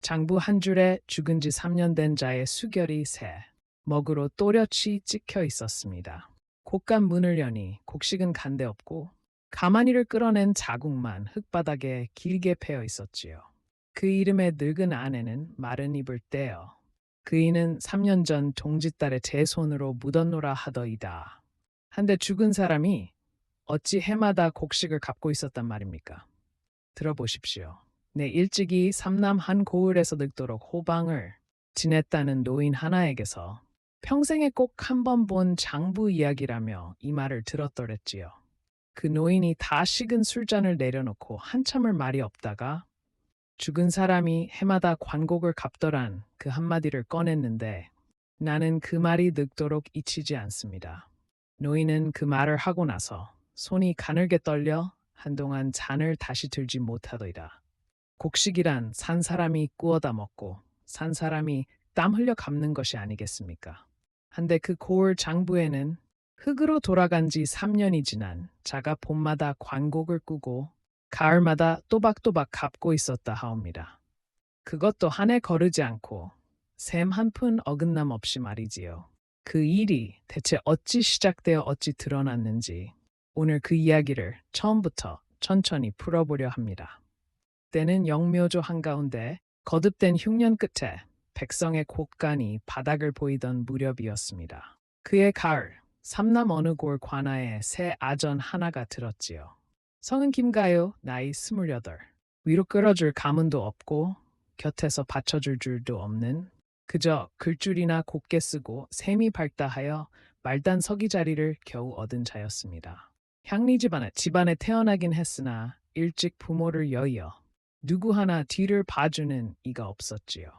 장부 한 줄에 죽은 지 3년 된 자의 수결이 새 먹으로 또렷이 찍혀 있었습니다. 곶감 문을 여니 곡식은 간데 없고 가마니를 끌어낸 자국만 흙바닥에 길게 패여 있었지요. 그 이름의 늙은 아내는 마른 입을 떼어 그이는 3년 전 동짓달에 제 손으로 묻었노라 하더이다. 한데 죽은 사람이 어찌 해마다 곡식을 갚고 있었단 말입니까? 들어보십시오. 내 일찍이 삼남 한 고을에서 늙도록 호방을 지냈다는 노인 하나에게서 평생에 꼭 한 번 본 장부 이야기라며 이 말을 들었더랬지요. 그 노인이 다 식은 술잔을 내려놓고 한참을 말이 없다가 죽은 사람이 해마다 관곡을 갚더란 그 한마디를 꺼냈는데 나는 그 말이 늙도록 잊히지 않습니다. 노인은 그 말을 하고 나서 손이 가늘게 떨려 한동안 잔을 다시 들지 못하더이다. 곡식이란 산 사람이 구워다 먹고 산 사람이 땀 흘려 갚는 것이 아니겠습니까? 한데 그 고을 장부에는 흙으로 돌아간 지 3년이 지난 자가 봄마다 관곡을 꾸고 가을마다 또박또박 갚고 있었다 하옵니다. 그것도 한 해 거르지 않고 샘 한 푼 어긋남 없이 말이지요. 그 일이 대체 어찌 시작되어 어찌 드러났는지 오늘 그 이야기를 처음부터 천천히 풀어보려 합니다. 때는 영묘조 한가운데 거듭된 흉년 끝에 백성의 곳간이 바닥을 보이던 무렵이었습니다. 그의 가을, 삼남 어느 골 관아에 새 아전 하나가 들었지요. 성은 김가요, 나이 28. 위로 끌어줄 가문도 없고 곁에서 받쳐줄 줄도 없는 그저 글줄이나 곱게 쓰고 셈이 밝다 하여 말단 서기 자리를 겨우 얻은 자였습니다. 향리 집안에 태어나긴 했으나 일찍 부모를 여의어 누구 하나 뒤를 봐주는 이가 없었지요.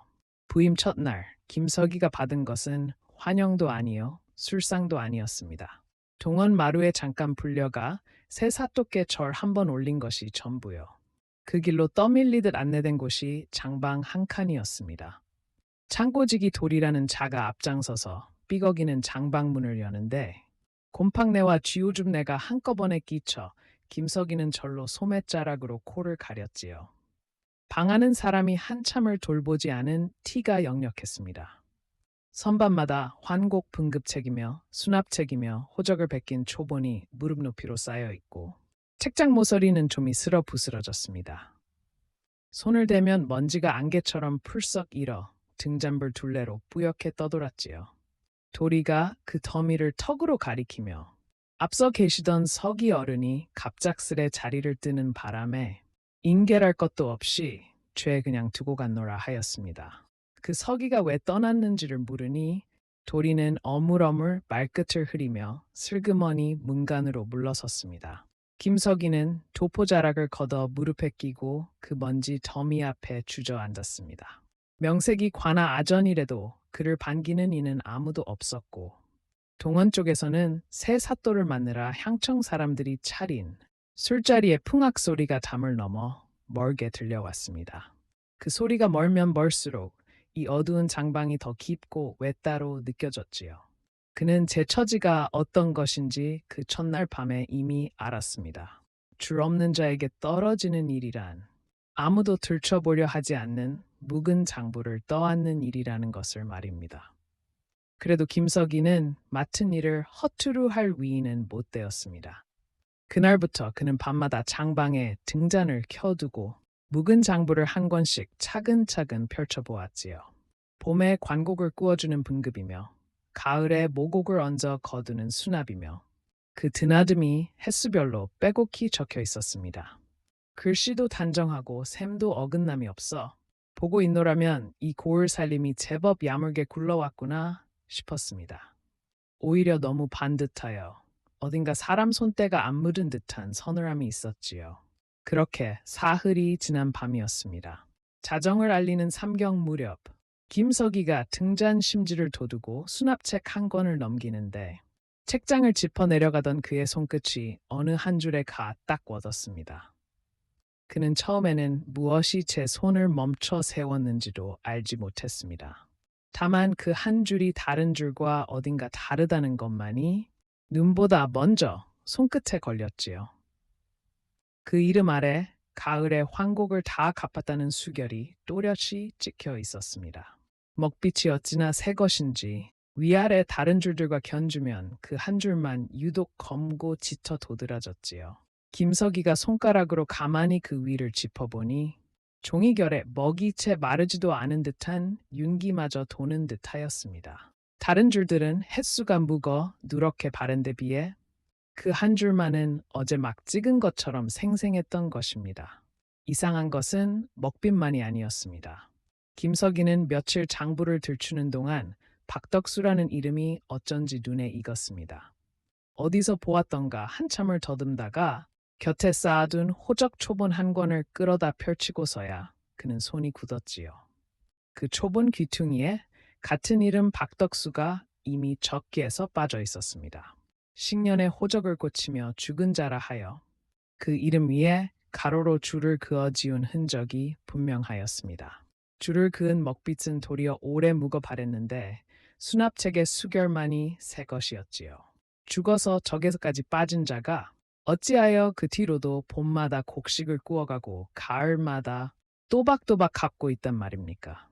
부임 첫날 김석이가 받은 것은 환영도 아니요 술상도 아니었습니다. 동원 마루에 잠깐 불려가 새 사또께 절 한 번 올린 것이 전부요. 그 길로 떠밀리듯 안내된 곳이 장방 한 칸이었습니다. 창고지기 돌이라는 자가 앞장서서 삐걱이는 장방문을 여는데 곰팡내와 쥐오줌내가 한꺼번에 끼쳐 김석이는 절로 소매자락으로 코를 가렸지요. 방하는 사람이 한참을 돌보지 않은 티가 역력했습니다. 선반마다 환곡 분급책이며 수납책이며 호적을 베낀 초본이 무릎 높이로 쌓여 있고 책장 모서리는 좀이 쓸어 부스러졌습니다. 손을 대면 먼지가 안개처럼 풀썩 일어 등잔불 둘레로 뿌옇게 떠돌았지요. 도리가 그 더미를 턱으로 가리키며 앞서 계시던 서기 어른이 갑작스레 자리를 뜨는 바람에 인계랄 것도 없이 죄 그냥 두고 갔노라 하였습니다. 그 서기가 왜 떠났는지를 물으니 도리는 어물어물 말끝을 흐리며 슬그머니 문간으로 물러섰습니다. 김석이는 도포자락을 걷어 무릎에 끼고 그 먼지 더미 앞에 주저앉았습니다. 명색이 관아 아전이라도 그를 반기는 이는 아무도 없었고 동원 쪽에서는 새 사또를 맞느라 향청 사람들이 차린 술자리의 풍악 소리가 담을 넘어 멀게 들려왔습니다. 그 소리가 멀면 멀수록 이 어두운 장방이 더 깊고 외따로 느껴졌지요. 그는 제 처지가 어떤 것인지 그 첫날 밤에 이미 알았습니다. 줄 없는 자에게 떨어지는 일이란 아무도 들춰보려 하지 않는 묵은 장부를 떠안는 일이라는 것을 말입니다. 그래도 김석이는 맡은 일을 허투루 할 위인은 못 되었습니다. 그날부터 그는 밤마다 장방에 등잔을 켜두고 묵은 장부를 한 권씩 차근차근 펼쳐보았지요. 봄에 관곡을 구워주는 분급이며 가을에 모곡을 얹어 거두는 수납이며 그 드나듦이 횟수별로 빼곡히 적혀 있었습니다. 글씨도 단정하고 셈도 어긋남이 없어 보고 있노라면 이 고을 살림이 제법 야물게 굴러왔구나 싶었습니다. 오히려 너무 반듯하여 어딘가 사람 손때가 안 묻은 듯한 서늘함이 있었지요. 그렇게 사흘이 지난 밤이었습니다. 자정을 알리는 삼경 무렵 김석이가 등잔 심지를 돋우고 수납책 한 권을 넘기는데 책장을 짚어 내려가던 그의 손끝이 어느 한 줄에 가 딱 뻗었습니다. 그는 처음에는 무엇이 제 손을 멈춰 세웠는지도 알지 못했습니다. 다만 그 한 줄이 다른 줄과 어딘가 다르다는 것만이 눈보다 먼저 손끝에 걸렸지요. 그 이름 아래 가을에 환곡을 다 갚았다는 수결이 또렷이 찍혀 있었습니다. 먹빛이 어찌나 새 것인지 위아래 다른 줄들과 견주면 그 한 줄만 유독 검고 짙어 도드라졌지요. 김석이가 손가락으로 가만히 그 위를 짚어보니 종이결에 먹이 채 마르지도 않은 듯한 윤기마저 도는 듯하였습니다. 다른 줄들은 햇수가 묵어 누렇게 바른 데 비해 그 한 줄만은 어제 막 찍은 것처럼 생생했던 것입니다. 이상한 것은 먹빛만이 아니었습니다. 김석이는 며칠 장부를 들추는 동안 박덕수라는 이름이 어쩐지 눈에 익었습니다. 어디서 보았던가 한참을 더듬다가 곁에 쌓아둔 호적 초본 한 권을 끌어다 펼치고서야 그는 손이 굳었지요. 그 초본 귀퉁이에 같은 이름 박덕수가 이미 적기에서 빠져 있었습니다. 식년에 호적을 고치며 죽은 자라 하여 그 이름 위에 가로로 줄을 그어 지운 흔적이 분명하였습니다. 줄을 그은 먹빛은 도리어 오래 묵어 바랬는데 수납책의 수결만이 새 것이었지요. 죽어서 적에서까지 빠진 자가 어찌하여 그 뒤로도 봄마다 곡식을 구워가고 가을마다 또박또박 갚고 있단 말입니까?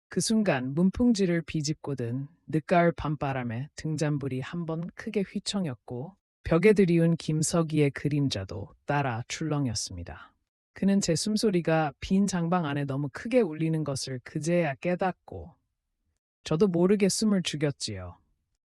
그 순간 문풍지를 비집고든 늦가을 밤바람에 등잔불이 한번 크게 휘청였고 벽에 들이운 김석이의 그림자도 따라 출렁였습니다. 그는 제 숨소리가 빈 장방 안에 너무 크게 울리는 것을 그제야 깨닫고 저도 모르게 숨을 죽였지요.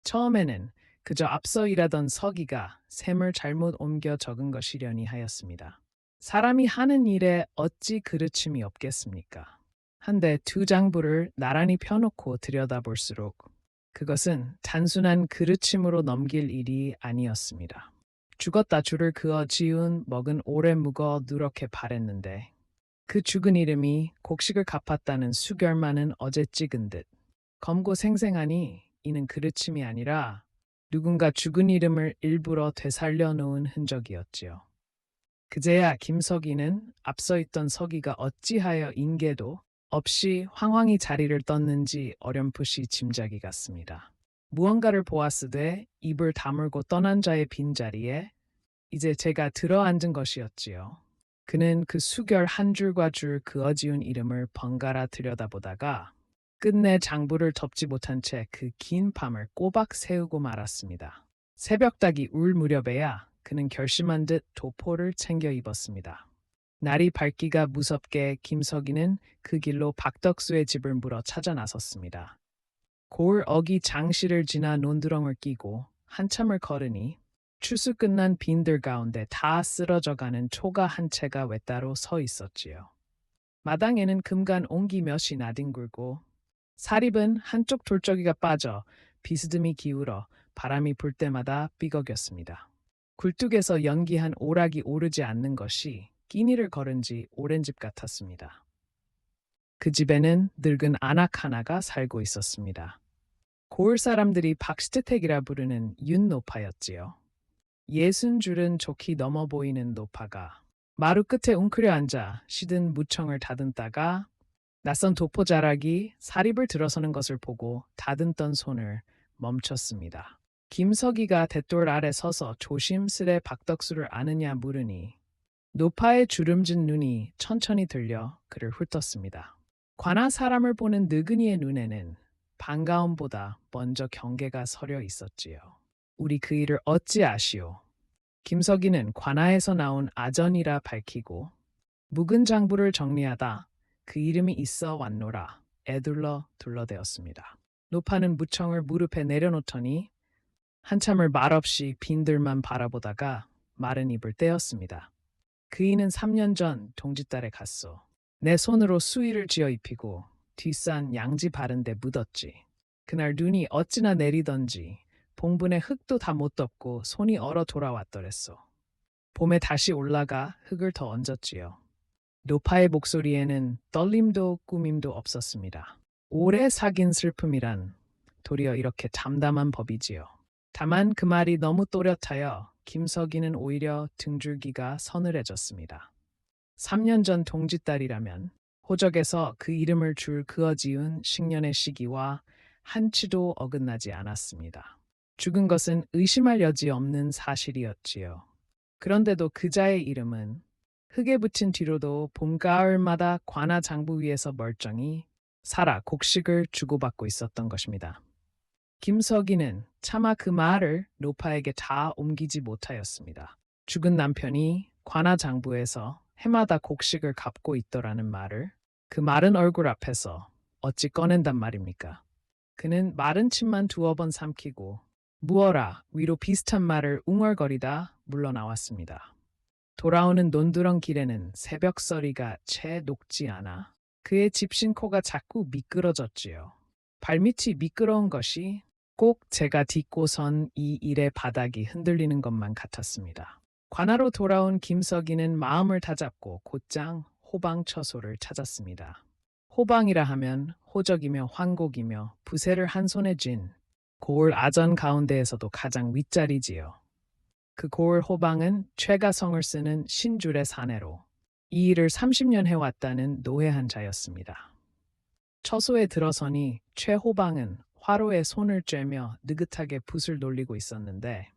처음에는 그저 앞서 일하던 서기가 셈을 잘못 옮겨 적은 것이려니 하였습니다. 사람이 하는 일에 어찌 그르침이 없겠습니까? 한데 두 장부를 나란히 펴놓고 들여다볼수록 그것은 단순한 그르침으로 넘길 일이 아니었습니다. 죽었다 줄을 그어 지운 먹은 오래 묵어 누렇게 바랬는데 그 죽은 이름이 곡식을 갚았다는 수결만은 어제 찍은 듯 검고 생생하니 이는 그르침이 아니라 누군가 죽은 이름을 일부러 되살려 놓은 흔적이었지요. 그제야 김석이는 앞서 있던 서기가 어찌하여 인계도 없이 황황히 자리를 떴는지 어렴풋이 짐작이 갔습니다. 무언가를 보았으되 입을 다물고 떠난 자의 빈자리에 이제 제가 들어앉은 것이었지요. 그는 그 수결 한 줄과 줄 그어지운 이름을 번갈아 들여다보다가 끝내 장부를 덮지 못한 채 그 긴 밤을 꼬박 새우고 말았습니다. 새벽닭이 울 무렵에야 그는 결심한 듯 도포를 챙겨 입었습니다. 날이 밝기가 무섭게 김석이는 그 길로 박덕수의 집을 물어 찾아 나섰습니다. 고을 어기 장시를 지나 논두렁을 끼고 한참을 걸으니 추수 끝난 빈들 가운데 다 쓰러져가는 초가 한 채가 외따로 서 있었지요. 마당에는 금간 옹기 몇이 나뒹굴고 사립은 한쪽 돌적이가 빠져 비스듬히 기울어 바람이 불 때마다 삐걱였습니다. 굴뚝에서 연기한 오락이 오르지 않는 것이 끼니를 걸은 지 오랜 집 같았습니다. 그 집에는 늙은 아낙 하나가 살고 있었습니다. 고을 사람들이 박시트택이라 부르는 윤노파였지요. 60줄은 좋게 넘어 보이는 노파가 마루 끝에 웅크려 앉아 시든 무청을 다듬다가 낯선 도포자락이 사립을 들어서는 것을 보고 다듬던 손을 멈췄습니다. 김석이가 대돌 아래 서서 조심스레 박덕수를 아느냐 물으니 노파의 주름진 눈이 천천히 들려 그를 훑었습니다. 관아 사람을 보는 느그니의 눈에는 반가움보다 먼저 경계가 서려 있었지요. 우리 그 일을 어찌 아시오? 김석이는 관아에서 나온 아전이라 밝히고 묵은 장부를 정리하다 그 이름이 있어 왔노라 애둘러 둘러대었습니다. 노파는 무청을 무릎에 내려놓더니 한참을 말없이 빈들만 바라보다가 마른 입을 떼었습니다. 그이는 3년 전 동짓달에 갔소. 내 손으로 수의를 지어 입히고 뒷산 양지 바른데 묻었지. 그날 눈이 어찌나 내리던지 봉분에 흙도 다 못 덮고 손이 얼어 돌아왔더랬소. 봄에 다시 올라가 흙을 더 얹었지요. 노파의 목소리에는 떨림도 꾸밈도 없었습니다. 오래 사귄 슬픔이란 도리어 이렇게 담담한 법이지요. 다만 그 말이 너무 또렷하여 김석이는 오히려 등줄기가 서늘해졌습니다. 3년 전 동짓달이라면 호적에서 그 이름을 줄 그어 지은 식년의 시기와 한치도 어긋나지 않았습니다. 죽은 것은 의심할 여지 없는 사실이었지요. 그런데도 그자의 이름은 흙에 붙인 뒤로도 봄, 가을마다 관아 장부 위에서 멀쩡히 살아 곡식을 주고받고 있었던 것입니다. 김석이는 차마 그 말을 노파에게 다 옮기지 못하였습니다. 죽은 남편이 관아 장부에서 해마다 곡식을 갚고 있더라는 말을 그 마른 얼굴 앞에서 어찌 꺼낸단 말입니까? 그는 마른 침만 두어 번 삼키고 무어라 위로 비슷한 말을 웅얼거리다 물러나왔습니다. 돌아오는 논두렁 길에는 새벽 서리가 채 녹지 않아 그의 집신 코가 자꾸 미끄러졌지요. 발밑이 미끄러운 것이 꼭 제가 딛고 선 이 일의 바닥이 흔들리는 것만 같았습니다. 관하로 돌아온 김석이는 마음을 다잡고 곧장 호방 처소를 찾았습니다. 호방이라 하면 호적이며 황곡이며 부세를 한 손에 쥔 고을 아전 가운데에서도 가장 윗자리지요. 그 고을 호방은 최가성을 쓰는 신줄의 사내로 이 일을 30년 해왔다는 노회한 자였습니다. 처소에 들어서니 최호방은 화로에 손을 쬐며 느긋하게 붓을 놀리고 있었는데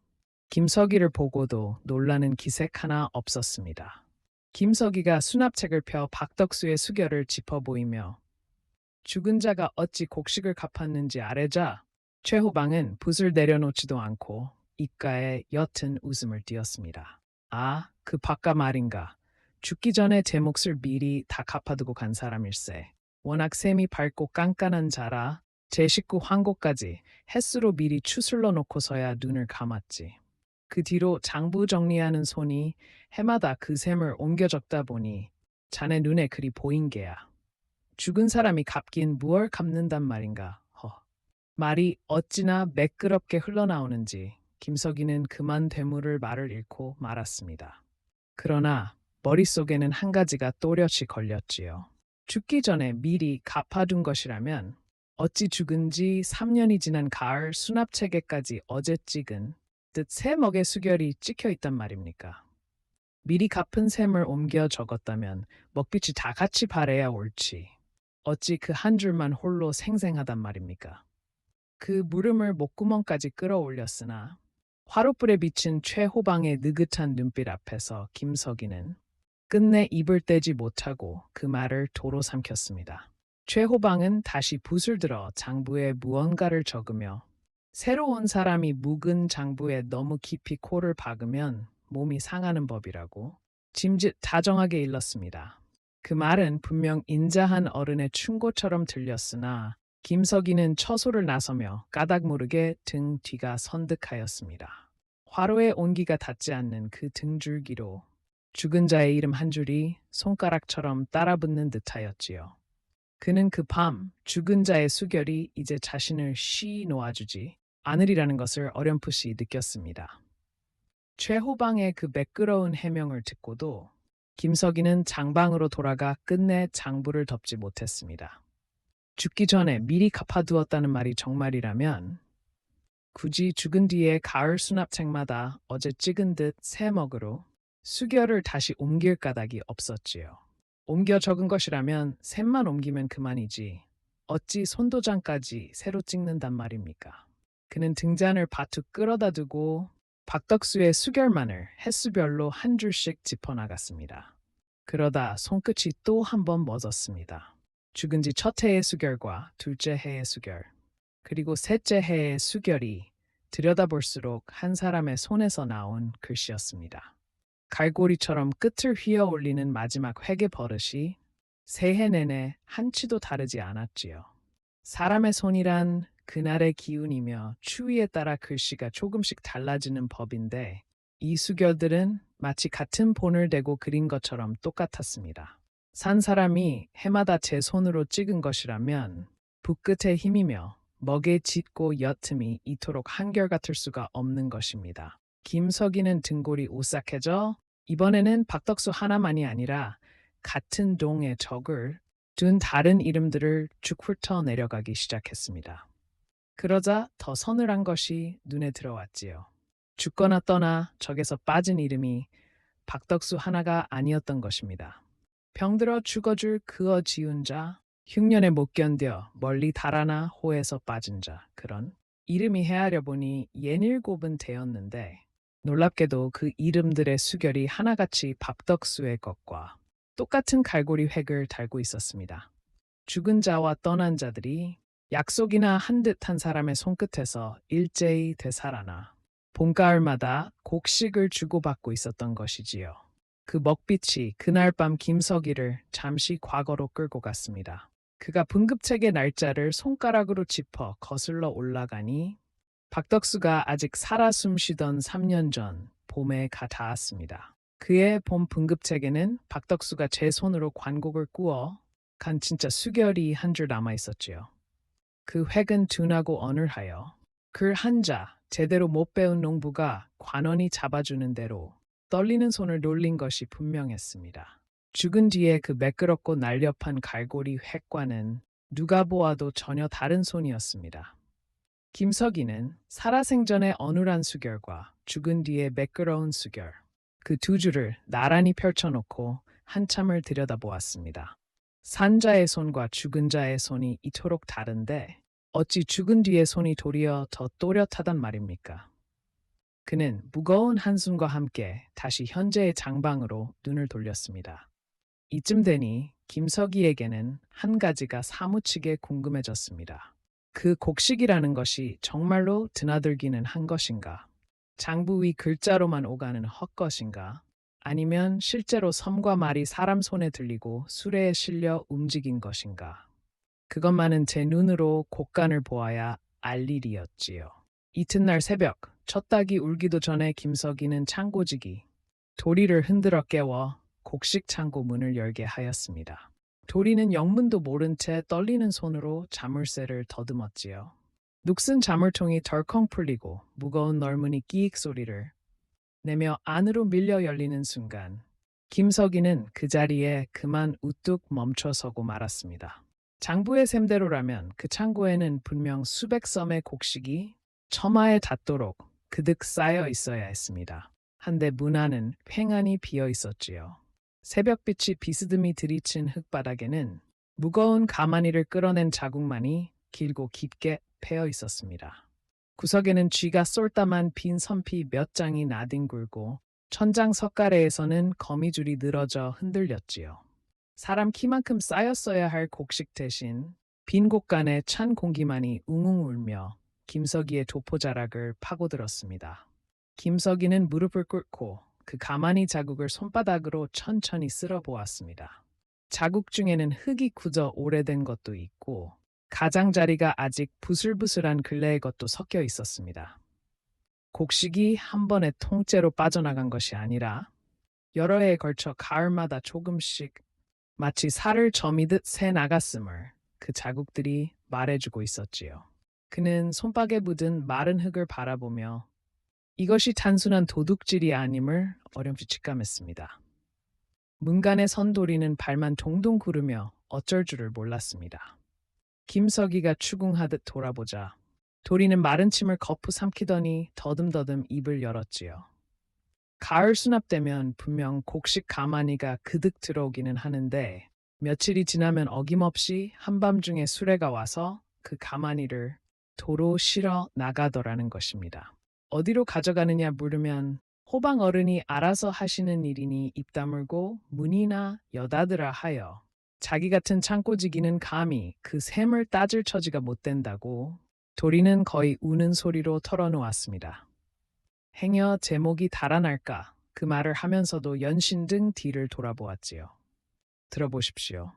김석이를 보고도 놀라는 기색 하나 없었습니다. 김석이가 수납책을 펴 박덕수의 수결을 짚어 보이며 죽은 자가 어찌 곡식을 갚았는지 아뢰자 최호방은 붓을 내려놓지도 않고 입가에 옅은 웃음을 띄었습니다. 아, 그 바까 말인가. 죽기 전에 제 몫을 미리 다 갚아두고 간 사람일세. 워낙 셈이 밝고 깐깐한 자라 제 식구 황고까지 햇수로 미리 추슬러 놓고서야 눈을 감았지. 그 뒤로 장부 정리하는 손이 해마다 그 셈을 옮겨 적다 보니 자네 눈에 그리 보인 게야. 죽은 사람이 갚긴 무얼 갚는단 말인가. 말이 어찌나 매끄럽게 흘러나오는지 김석이는 그만 되물을 말을 잃고 말았습니다. 그러나 머릿속에는 한 가지가 또렷이 걸렸지요. 죽기 전에 미리 갚아둔 것이라면 어찌 죽은 지 3년이 지난 가을 수납체계까지 어제 찍은 듯 새 먹의 수결이 찍혀 있단 말입니까? 미리 갚은 셈을 옮겨 적었다면 먹빛이 다 같이 바래야 옳지. 어찌 그 한 줄만 홀로 생생하단 말입니까? 그 물음을 목구멍까지 끌어올렸으나 화롯불에 비친 최호방의 느긋한 눈빛 앞에서 김석이는 끝내 입을 떼지 못하고 그 말을 도로 삼켰습니다. 최호방은 다시 붓을 들어 장부에 무언가를 적으며 새로운 사람이 묵은 장부에 너무 깊이 코를 박으면 몸이 상하는 법이라고 짐짓 다정하게 일렀습니다. 그 말은 분명 인자한 어른의 충고처럼 들렸으나 김석이는 처소를 나서며 까닭 모르게 등 뒤가 선득하였습니다. 화로에 온기가 닿지 않는 그 등줄기로 죽은 자의 이름 한 줄이 손가락처럼 따라붙는 듯하였지요. 그는 그 밤 죽은 자의 수결이 이제 자신을 쉬 놓아주지 않으리라는 것을 어렴풋이 느꼈습니다. 최호방의 그 매끄러운 해명을 듣고도 김석이는 장방으로 돌아가 끝내 장부를 덮지 못했습니다. 죽기 전에 미리 갚아두었다는 말이 정말이라면 굳이 죽은 뒤에 가을 수납책마다 어제 찍은 듯 새 먹으로 수결을 다시 옮길 까닭이 없었지요. 옮겨 적은 것이라면 셈만 옮기면 그만이지 어찌 손도장까지 새로 찍는단 말입니까? 그는 등잔을 바툭 끌어다 두고 박덕수의 수결만을 횟수별로 한 줄씩 짚어나갔습니다. 그러다 손끝이 또 한 번 멎었습니다. 죽은 지 첫 해의 수결과 둘째 해의 수결, 그리고 셋째 해의 수결이 들여다볼수록 한 사람의 손에서 나온 글씨였습니다. 갈고리처럼 끝을 휘어 올리는 마지막 회개 버릇이 새해 내내 한치도 다르지 않았지요. 사람의 손이란 그날의 기운이며 추위에 따라 글씨가 조금씩 달라지는 법인데 이 수결들은 마치 같은 본을 대고 그린 것처럼 똑같았습니다. 산 사람이 해마다 제 손으로 찍은 것이라면 붓끝의 힘이며 먹의 짙고 옅음이 이토록 한결같을 수가 없는 것입니다. 김석이는 등골이 오싹해져 이번에는 박덕수 하나만이 아니라 같은 동의 적을 둔 다른 이름들을 쭉 훑어 내려가기 시작했습니다. 그러자 더 서늘한 것이 눈에 들어왔지요. 죽거나 떠나 적에서 빠진 이름이 박덕수 하나가 아니었던 것입니다. 병들어 죽어줄 그어 지운 자, 흉년에 못 견뎌 멀리 달아나 호에서 빠진 자, 그런 이름이 헤아려 보니 67은 되었는데 놀랍게도 그 이름들의 수결이 하나같이 밥덕수의 것과 똑같은 갈고리 획을 달고 있었습니다. 죽은 자와 떠난 자들이 약속이나 한 듯한 사람의 손끝에서 일제히 되살아나 봄가을마다 곡식을 주고받고 있었던 것이지요. 그 먹빛이 그날 밤 김석이를 잠시 과거로 끌고 갔습니다. 그가 분급책의 날짜를 손가락으로 짚어 거슬러 올라가니 박덕수가 아직 살아 숨쉬던 3년 전 봄에 닿았습니다. 그의 봄 분급책에는 박덕수가 제 손으로 관곡을 꾸어 간 진짜 수결이 한 줄 남아 있었지요. 그 획은 둔하고 어눌하여 글 한자 제대로 못 배운 농부가 관원이 잡아주는 대로 떨리는 손을 놀린 것이 분명했습니다. 죽은 뒤에 그 매끄럽고 날렵한 갈고리 획과는 누가 보아도 전혀 다른 손이었습니다. 김석이는 살아생전의 어눌한 수결과 죽은 뒤의 매끄러운 수결, 그 두 줄을 나란히 펼쳐놓고 한참을 들여다보았습니다. 산자의 손과 죽은 자의 손이 이토록 다른데 어찌 죽은 뒤의 손이 도리어 더 또렷하단 말입니까? 그는 무거운 한숨과 함께 다시 현재의 장방으로 눈을 돌렸습니다. 이쯤 되니 김석이에게는 한 가지가 사무치게 궁금해졌습니다. 그 곡식이라는 것이 정말로 드나들기는 한 것인가? 장부 위 글자로만 오가는 헛것인가? 아니면 실제로 섬과 말이 사람 손에 들리고 수레에 실려 움직인 것인가? 그것만은 제 눈으로 곡간을 보아야 알 일이었지요. 이튿날 새벽, 첫 닭이 울기도 전에 김석이는 창고지기, 도리를 흔들어 깨워 곡식 창고 문을 열게 하였습니다. 도리는 영문도 모른 채 떨리는 손으로 자물쇠를 더듬었지요. 녹슨 자물통이 덜컹 풀리고 무거운 널문이 끼익 소리를 내며 안으로 밀려 열리는 순간 김석이는 그 자리에 그만 우뚝 멈춰서고 말았습니다. 장부의 셈대로라면 그 창고에는 분명 수백 섬의 곡식이 처마에 닿도록 그득 쌓여 있어야 했습니다. 한데 문 안은 횡하니 비어 있었지요. 새벽빛이 비스듬히 들이친 흙바닥에는 무거운 가마니를 끌어낸 자국만이 길고 깊게 패여 있었습니다. 구석에는 쥐가 쏠다만 빈 선피 몇 장이 나뒹굴고 천장 석가래에서는 거미줄이 늘어져 흔들렸지요. 사람 키만큼 쌓였어야 할 곡식 대신 빈 곳간에 찬 공기만이 웅웅 울며 김석이의 도포자락을 파고들었습니다. 김석이는 무릎을 꿇고 그 가마니 자국을 손바닥으로 천천히 쓸어 보았습니다. 자국 중에는 흙이 굳어 오래된 것도 있고 가장자리가 아직 부슬부슬한 근래의 것도 섞여 있었습니다. 곡식이 한 번에 통째로 빠져나간 것이 아니라 여러 해에 걸쳐 가을마다 조금씩 마치 살을 저미듯 새 나갔음을 그 자국들이 말해주고 있었지요. 그는 손바닥에 묻은 마른 흙을 바라보며 이것이 단순한 도둑질이 아님을 어렴풋이 직감했습니다. 문간의 선도리는 발만 동동 구르며 어쩔 줄을 몰랐습니다. 김석이가 추궁하듯 돌아보자 도리는 마른 침을 거푸 삼키더니 더듬더듬 입을 열었지요. 가을 수납되면 분명 곡식 가마니가 그득 들어오기는 하는데 며칠이 지나면 어김없이 한밤중에 수레가 와서 그 가마니를 도로 실어 나가더라는 것입니다. 어디로 가져가느냐 물으면 호방 어른이 알아서 하시는 일이니 입 다물고 문이나 여닫으라 하여 자기 같은 창고지기는 감히 그 셈을 따질 처지가 못 된다고 도리는 거의 우는 소리로 털어놓았습니다. 행여 제목이 달아날까 그 말을 하면서도 연신등 뒤를 돌아보았지요. 들어보십시오.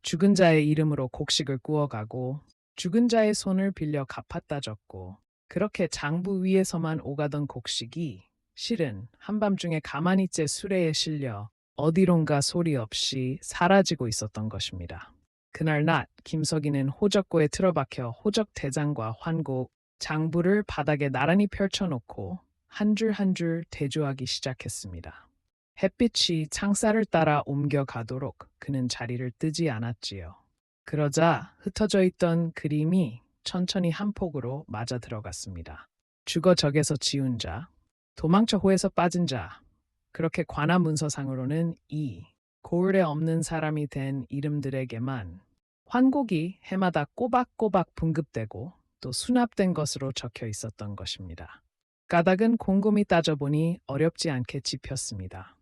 죽은 자의 이름으로 곡식을 구워가고 죽은 자의 손을 빌려 갚았다 졌고 그렇게 장부 위에서만 오가던 곡식이 실은 한밤중에 가만히 째 수레에 실려 어디론가 소리 없이 사라지고 있었던 것입니다. 그날 낮 김석이는 호적고에 틀어박혀 호적 대장과 환곡, 장부를 바닥에 나란히 펼쳐놓고 한 줄 한 줄 대조하기 시작했습니다. 햇빛이 창살을 따라 옮겨가도록 그는 자리를 뜨지 않았지요. 그러자 흩어져 있던 그림이 천천히 한 폭으로 맞아 들어갔습니다. 죽어 적에서 지운 자, 도망쳐 호에서 빠진 자, 그렇게 관아 문서상으로는 이 고을에 없는 사람이 된 이름들에게만 환곡이 해마다 꼬박꼬박 분급되고 또 수납된 것으로 적혀 있었던 것입니다. 까닭은 곰곰이 따져보니 어렵지 않게 짚였습니다.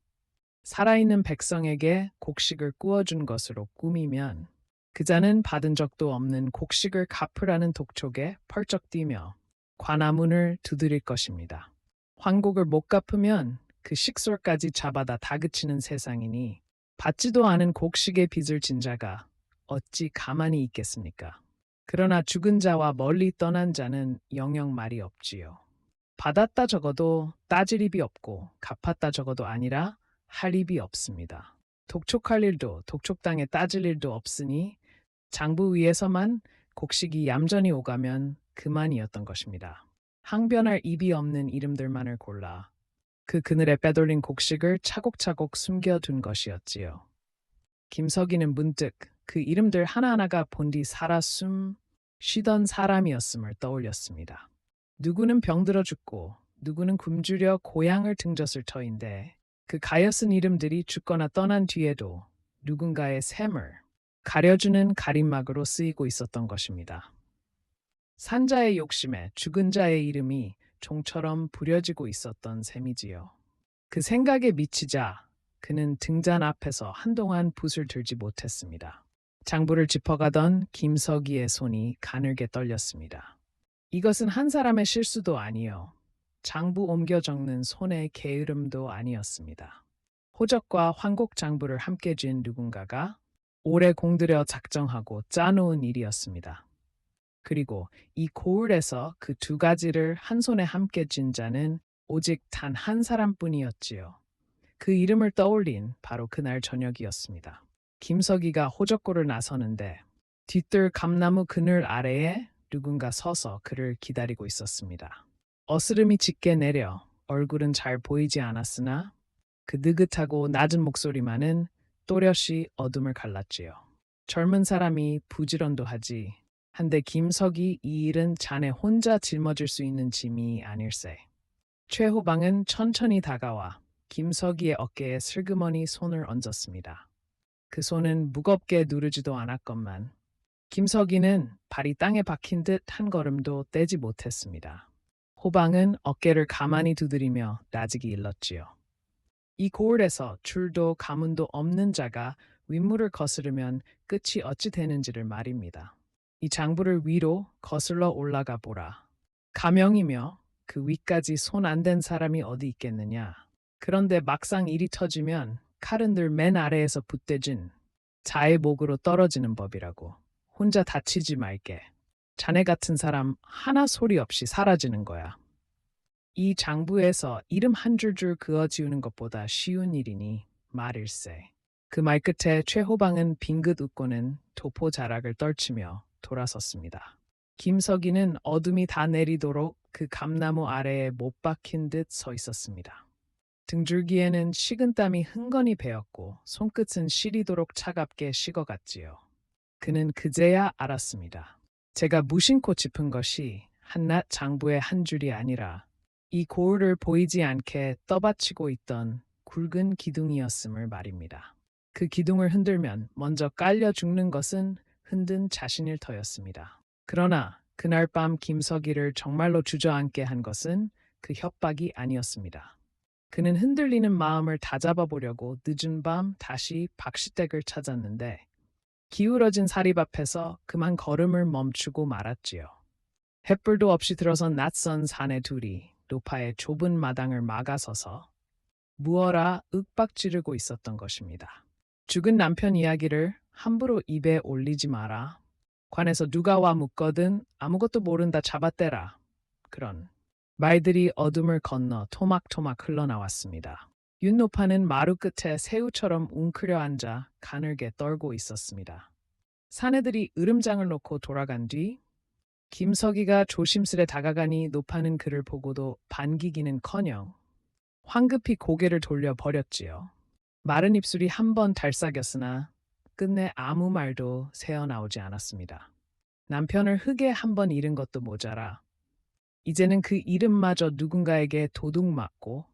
살아있는 백성에게 곡식을 구워준 것으로 꾸미면 그자는 받은 적도 없는 곡식을 갚으라는 독촉에 펄쩍 뛰며 관아문을 두드릴 것입니다. 환곡을 못 갚으면 그 식솔까지 잡아다 다그치는 세상이니 받지도 않은 곡식의 빚을 진 자가 어찌 가만히 있겠습니까? 그러나 죽은 자와 멀리 떠난 자는 영영 말이 없지요. 받았다 적어도 따질 입이 없고 갚았다 적어도 아니라 할 입이 없습니다. 독촉할 일도 독촉당에 따질 일도 없으니 장부 위에서만 곡식이 얌전히 오가면 그만이었던 것입니다. 항변할 입이 없는 이름들만을 골라 그 그늘에 빼돌린 곡식을 차곡차곡 숨겨둔 것이었지요. 김석이는 문득 그 이름들 하나하나가 본디 살아 쉬던 사람이었음을 떠올렸습니다. 누구는 병들어 죽고 누구는 굶주려 고향을 등졌을 터인데 그 가엾은 이름들이 죽거나 떠난 뒤에도 누군가의 샘을 가려주는 가림막으로 쓰이고 있었던 것입니다. 산자의 욕심에 죽은 자의 이름이 종처럼 부려지고 있었던 셈이지요. 그 생각에 미치자 그는 등잔 앞에서 한동안 붓을 들지 못했습니다. 장부를 짚어가던 김석이의 손이 가늘게 떨렸습니다. 이것은 한 사람의 실수도 아니요. 장부 옮겨 적는 손의 게으름도 아니었습니다. 호적과 환곡 장부를 함께 쥔 누군가가 오래 공들여 작정하고 짜놓은 일이었습니다. 그리고 이 고을에서 그 두 가지를 한 손에 함께 쥔 자는 오직 단 한 사람뿐이었지요. 그 이름을 떠올린 바로 그날 저녁이었습니다. 김석이가 호적고를 나서는데 뒤뜰 감나무 그늘 아래에 누군가 서서 그를 기다리고 있었습니다. 어스름이 짙게 내려 얼굴은 잘 보이지 않았으나 그 느긋하고 낮은 목소리만은 또렷이 어둠을 갈랐지요. 젊은 사람이 부지런도 하지 한데 김석이 이 일은 자네 혼자 짊어질 수 있는 짐이 아닐세. 최호방은 천천히 다가와 김석이의 어깨에 슬그머니 손을 얹었습니다. 그 손은 무겁게 누르지도 않았건만 김석이는 발이 땅에 박힌 듯 한 걸음도 떼지 못했습니다. 호방은 어깨를 가만히 두드리며 나직이 일렀지요. 이 고을에서 줄도 가문도 없는 자가 윗물을 거스르면 끝이 어찌 되는지를 말입니다. 이 장부를 위로 거슬러 올라가 보라. 가명이며 그 위까지 손 안 댄 사람이 어디 있겠느냐. 그런데 막상 일이 터지면 칼은 늘 맨 아래에서 붙대진 자의 목으로 떨어지는 법이라고. 혼자 다치지 말게. 자네 같은 사람 하나 소리 없이 사라지는 거야. 이 장부에서 이름 한 줄줄 그어 지우는 것보다 쉬운 일이니 말일세. 그 말 끝에 최호방은 빙긋 웃고는 도포 자락을 떨치며 돌아섰습니다. 김석이는 어둠이 다 내리도록 그 감나무 아래에 못 박힌 듯 서 있었습니다. 등줄기에는 식은땀이 흥건히 배었고 손끝은 시리도록 차갑게 식어갔지요. 그는 그제야 알았습니다. 제가 무심코 짚은 것이 한낱 장부의 한 줄이 아니라 이 고을을 보이지 않게 떠받치고 있던 굵은 기둥이었음을 말입니다. 그 기둥을 흔들면 먼저 깔려 죽는 것은 흔든 자신일 터였습니다. 그러나 그날 밤 김석이를 정말로 주저앉게 한 것은 그 협박이 아니었습니다. 그는 흔들리는 마음을 다잡아 보려고 늦은 밤 다시 박시댁을 찾았는데 기울어진 사립 앞에서 그만 걸음을 멈추고 말았지요. 햇불도 없이 들어선 낯선 사내 둘이 노파의 좁은 마당을 막아서서 무어라 윽박 지르고 있었던 것입니다. 죽은 남편 이야기를 함부로 입에 올리지 마라. 관에서 누가 와 묻거든 아무것도 모른다 잡아떼라. 그런 말들이 어둠을 건너 토막토막 흘러나왔습니다. 윤노파는 마루 끝에 새우처럼 웅크려 앉아 가늘게 떨고 있었습니다. 사내들이 으름장을 놓고 돌아간 뒤 김석이가 조심스레 다가가니 노파는 그를 보고도 반기기는커녕 황급히 고개를 돌려 버렸지요. 마른 입술이 한 번 달싹였으나 끝내 아무 말도 새어나오지 않았습니다. 남편을 흙에 한 번 잃은 것도 모자라 이제는 그 이름마저 누군가에게 도둑맞고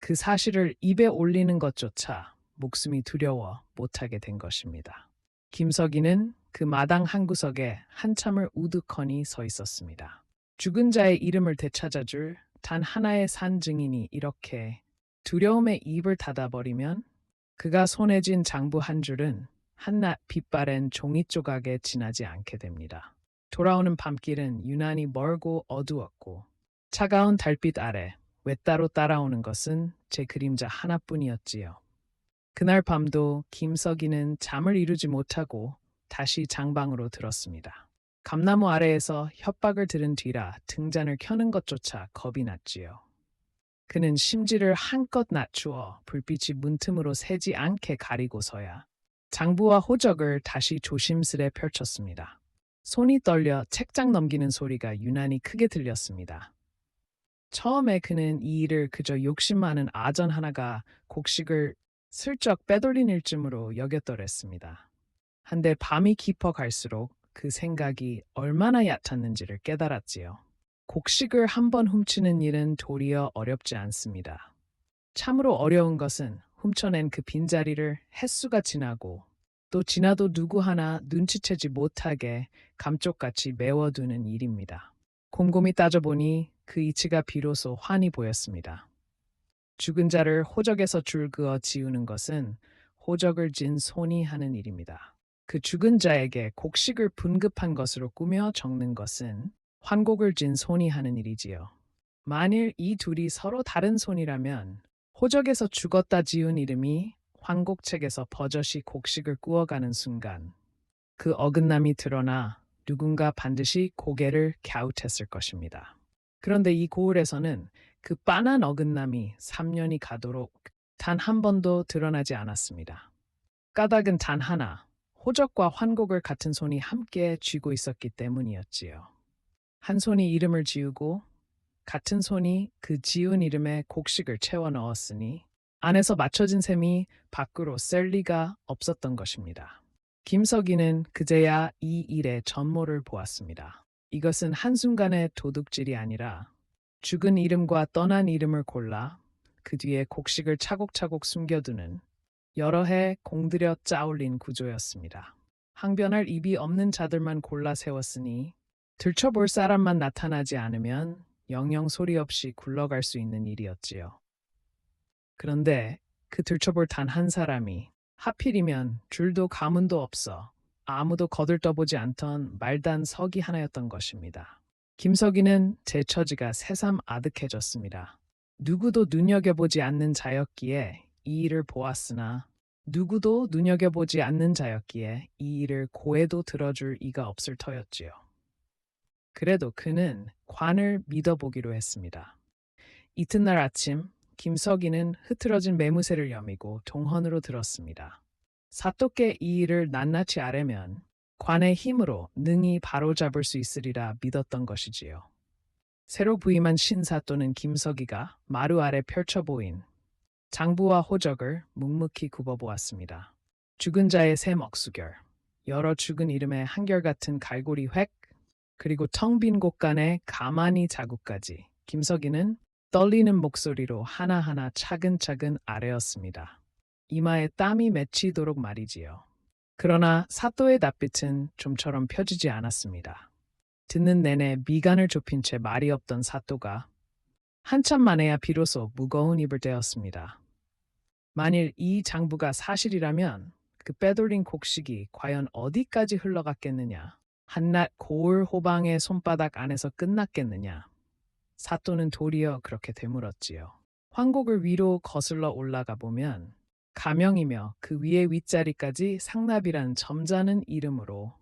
그 사실을 입에 올리는 것조차 목숨이 두려워 못하게 된 것입니다. 김석이는 그 마당 한 구석에 한참을 우두커니 서 있었습니다. 죽은 자의 이름을 되찾아줄 단 하나의 산 증인이 이렇게 두려움에 입을 닫아버리면 그가 손에 쥔 장부 한 줄은 한낱 빛바랜 종이 조각에 지나지 않게 됩니다. 돌아오는 밤길은 유난히 멀고 어두웠고 차가운 달빛 아래 외따로 따라오는 것은 제 그림자 하나뿐이었지요. 그날 밤도 김석이는 잠을 이루지 못하고 다시 장방으로 들었습니다. 감나무 아래에서 협박을 들은 뒤라 등잔을 켜는 것조차 겁이 났지요. 그는 심지를 한껏 낮추어 불빛이 문틈으로 새지 않게 가리고서야 장부와 호적을 다시 조심스레 펼쳤습니다. 손이 떨려 책장 넘기는 소리가 유난히 크게 들렸습니다. 처음에 그는 이 일을 그저 욕심 많은 아전 하나가 곡식을 슬쩍 빼돌린 일쯤으로 여겼더랬습니다. 한데 밤이 깊어 갈수록 그 생각이 얼마나 얕았는지를 깨달았지요. 곡식을 한 번 훔치는 일은 도리어 어렵지 않습니다. 참으로 어려운 것은 훔쳐낸 그 빈자리를 햇수가 지나고 또 지나도 누구 하나 눈치채지 못하게 감쪽같이 메워두는 일입니다. 곰곰이 따져보니 그 이치가 비로소 환히 보였습니다. 죽은 자를 호적에서 줄 그어 지우는 것은 호적을 진 손이 하는 일입니다. 그 죽은 자에게 곡식을 분급한 것으로 꾸며 적는 것은 환곡을 진 손이 하는 일이지요. 만일 이 둘이 서로 다른 손이라면 호적에서 죽었다 지운 이름이 환곡책에서 버젓이 곡식을 꾸어가는 순간 그 어긋남이 드러나 누군가 반드시 고개를 갸웃했을 것입니다. 그런데 이 고을에서는 그 빤한 어긋남이 3년이 가도록 단 한 번도 드러나지 않았습니다. 까닭은 단 하나, 호적과 환곡을 같은 손이 함께 쥐고 있었기 때문이었지요. 한 손이 이름을 지우고 같은 손이 그 지운 이름에 곡식을 채워 넣었으니 안에서 맞춰진 셈이 밖으로 셀 리가 없었던 것입니다. 김석이는 그제야 이 일의 전모를 보았습니다. 이것은 한순간의 도둑질이 아니라 죽은 이름과 떠난 이름을 골라 그 뒤에 곡식을 차곡차곡 숨겨두는 여러 해 공들여 짜올린 구조였습니다. 항변할 입이 없는 자들만 골라 세웠으니 들춰볼 사람만 나타나지 않으면 영영 소리 없이 굴러갈 수 있는 일이었지요. 그런데 그 들춰볼 단 한 사람이 하필이면 줄도 가문도 없어 아무도 거들떠보지 않던 말단 석이 하나였던 것입니다. 김석이는 제 처지가 새삼 아득해졌습니다. 누구도 눈여겨보지 않는 자였기에 이 일을 보았으나 누구도 눈여겨보지 않는 자였기에 이 일을 고해도 들어줄 이가 없을 터였지요. 그래도 그는 관을 믿어보기로 했습니다. 이튿날 아침 김석이는 흐트러진 매무새를 여미고 동헌으로 들었습니다. 사또께 이 일을 낱낱이 아뢰면 관의 힘으로 능히 바로잡을 수 있으리라 믿었던 것이지요. 새로 부임한 신사또는 김석이가 마루 아래 펼쳐 보인 장부와 호적을 묵묵히 굽어보았습니다. 죽은 자의 새 먹수결, 여러 죽은 이름의 한결같은 갈고리 획, 그리고 텅 빈 곳간의 가만히 자국까지 김석이는 떨리는 목소리로 하나하나 차근차근 아뢰었습니다. 이마에 땀이 맺히도록 말이지요. 그러나 사또의 낯빛은 좀처럼 펴지지 않았습니다. 듣는 내내 미간을 좁힌 채 말이 없던 사또가 한참 만에야 비로소 무거운 입을 떼었습니다. 만일 이 장부가 사실이라면 그 빼돌린 곡식이 과연 어디까지 흘러갔겠느냐? 한낱 고을 호방의 손바닥 안에서 끝났겠느냐? 사또는 도리어 그렇게 되물었지요. 황곡을 위로 거슬러 올라가 보면 가명이며 그 위에 윗자리까지 상납이란 점잖은 이름으로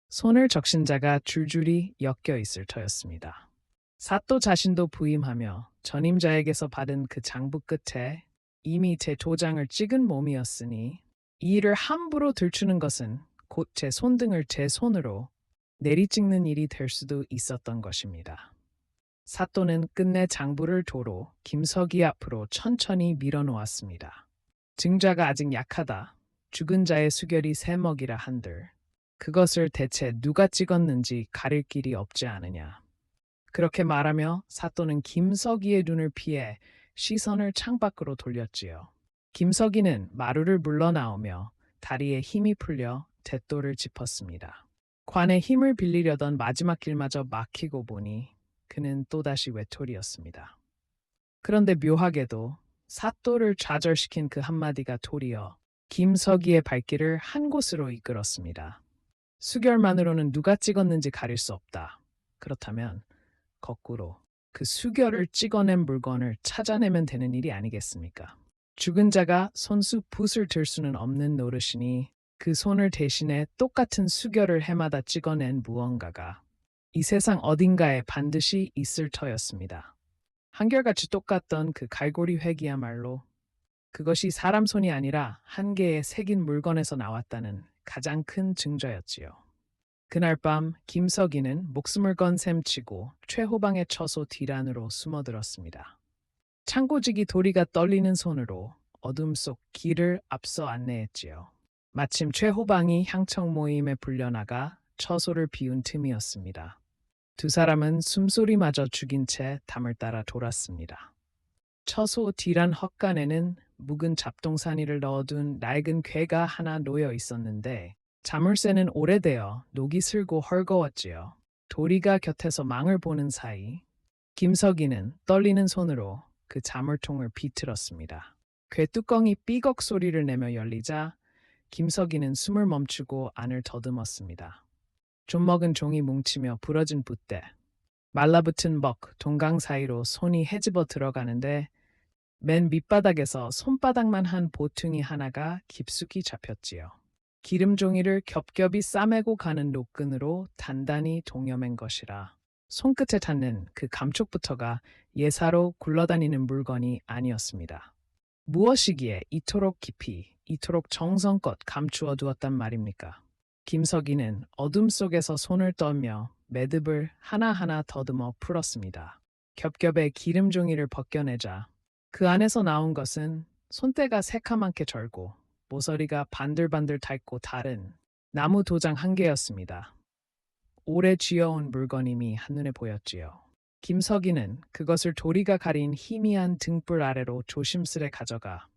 손을 적신 자가 줄줄이 엮여 있을 터였습니다. 사또 자신도 부임하며 전임자에게서 받은 그 장부 끝에 이미 제 도장을 찍은 몸이었으니 이 일을 함부로 들추는 것은 곧 제 손등을 제 손으로 내리찍는 일이 될 수도 있었던 것입니다. 사또는 끝내 장부를 도로 김석이 앞으로 천천히 밀어놓았습니다. 증자가 아직 약하다. 죽은 자의 수결이 새 먹이라 한들 그것을 대체 누가 찍었는지 가릴 길이 없지 않으냐. 그렇게 말하며 사또는 김석이의 눈을 피해 시선을 창밖으로 돌렸지요. 김석이는 마루를 물러나오며 다리에 힘이 풀려 대또를 짚었습니다. 관에 힘을 빌리려던 마지막 길마저 막히고 보니 그는 또다시 외톨이였습니다. 그런데 묘하게도 사또를 좌절시킨 그 한마디가 도리어 김석이의 발길을 한 곳으로 이끌었습니다. 수결만으로는 누가 찍었는지 가릴 수 없다. 그렇다면 거꾸로 그 수결을 찍어낸 물건을 찾아내면 되는 일이 아니겠습니까? 죽은 자가 손수 붓을 들 수는 없는 노릇이니 그 손을 대신해 똑같은 수결을 해마다 찍어낸 무언가가 이 세상 어딘가에 반드시 있을 터였습니다. 한결같이 똑같던 그 갈고리 획이야말로 그것이 사람 손이 아니라 한 개의 새긴 물건에서 나왔다는 가장 큰 증거였지요. 그날 밤 김석이는 목숨을 건 셈치고 최호방의 처소 뒤란으로 숨어들었습니다. 창고지기 도리가 떨리는 손으로 어둠 속 길을 앞서 안내했지요. 마침 최호방이 향청 모임에 불려나가 처소를 비운 틈이었습니다. 두 사람은 숨소리마저 죽인 채 담을 따라 돌았습니다. 처소 뒤란 헛간에는 묵은 잡동사니를 넣어둔 낡은 궤가 하나 놓여 있었는데 자물쇠는 오래되어 녹이 슬고 헐거웠지요. 도리가 곁에서 망을 보는 사이 김석이는 떨리는 손으로 그 자물통을 비틀었습니다. 궤 뚜껑이 삐걱 소리를 내며 열리자 김석이는 숨을 멈추고 안을 더듬었습니다. 좀 먹은 종이 뭉치며 부러진 붓대, 말라붙은 먹, 동강 사이로 손이 헤집어 들어가는데 맨 밑바닥에서 손바닥만 한 보퉁이 하나가 깊숙이 잡혔지요. 기름 종이를 겹겹이 싸매고 가는 노끈으로 단단히 동여맨 것이라 손끝에 닿는 그 감촉부터가 예사로 굴러다니는 물건이 아니었습니다. 무엇이기에 이토록 깊이, 이토록 정성껏 감추어 두었단 말입니까? 김석이는 어둠 속에서 손을 떨며 매듭을 하나하나 더듬어 풀었습니다. 겹겹의 기름 종이를 벗겨내자 그 안에서 나온 것은 손때가 새카맣게 절고 모서리가 반들반들 닳고 다른 나무 도장 한 개였습니다. 오래 쥐어온 물건임이 한눈에 보였지요. 김석이는 그것을 도리가 가린 희미한 등불 아래로 조심스레 가져가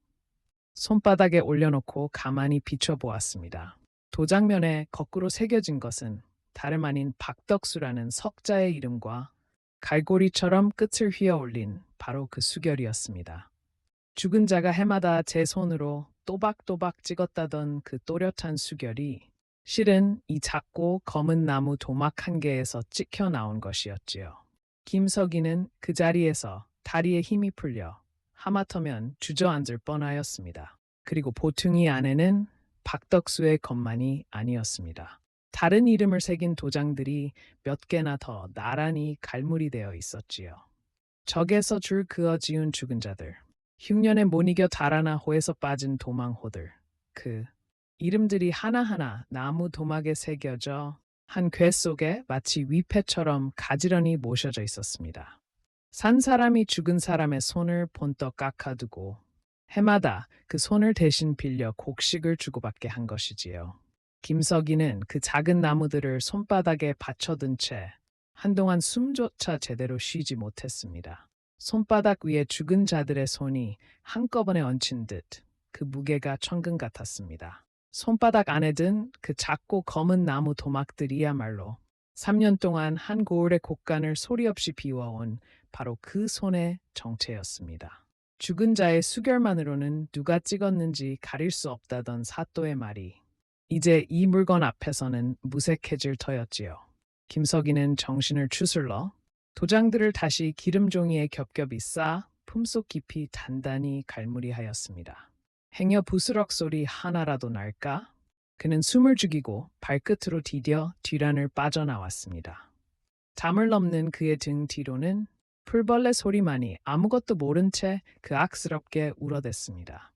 손바닥에 올려놓고 가만히 비춰보았습니다. 도장면에 거꾸로 새겨진 것은 다름 아닌 박덕수라는 석자의 이름과 갈고리처럼 끝을 휘어 올린 바로 그 수결이었습니다. 죽은 자가 해마다 제 손으로 또박또박 찍었다던 그 또렷한 수결이 실은 이 작고 검은 나무 도막 한 개에서 찍혀 나온 것이었지요. 김석이는 그 자리에서 다리에 힘이 풀려 하마터면 주저앉을 뻔하였습니다. 그리고 보퉁이 안에는 박덕수의 것만이 아니었습니다. 다른 이름을 새긴 도장들이 몇 개나 더 나란히 갈무리 되어 있었지요. 적에서 줄 그어 지운 죽은 자들, 흉년에 못 이겨 달아나 호에서 빠진 도망호들, 그 이름들이 하나하나 나무 도막에 새겨져 한 궤 속에 마치 위패처럼 가지런히 모셔져 있었습니다. 산 사람이 죽은 사람의 손을 본떡 깎아두고 해마다 그 손을 대신 빌려 곡식을 주고받게 한 것이지요. 김석이는 그 작은 나무들을 손바닥에 받쳐둔 채 한동안 숨조차 제대로 쉬지 못했습니다. 손바닥 위에 죽은 자들의 손이 한꺼번에 얹힌 듯 그 무게가 천근 같았습니다. 손바닥 안에 든 그 작고 검은 나무 도막들이야말로 3년 동안 한 고을의 곡간을 소리 없이 비워온 바로 그 손의 정체였습니다. 죽은 자의 수결만으로는 누가 찍었는지 가릴 수 없다던 사또의 말이 이제 이 물건 앞에서는 무색해질 터였지요. 김석이는 정신을 추슬러 도장들을 다시 기름종이에 겹겹이 싸 품속 깊이 단단히 갈무리하였습니다. 행여 부스럭 소리 하나라도 날까? 그는 숨을 죽이고 발끝으로 디뎌 뒤란을 빠져나왔습니다. 담을 넘는 그의 등 뒤로는 풀벌레 소리만이 아무것도 모른 채 그 악스럽게 울어댔습니다.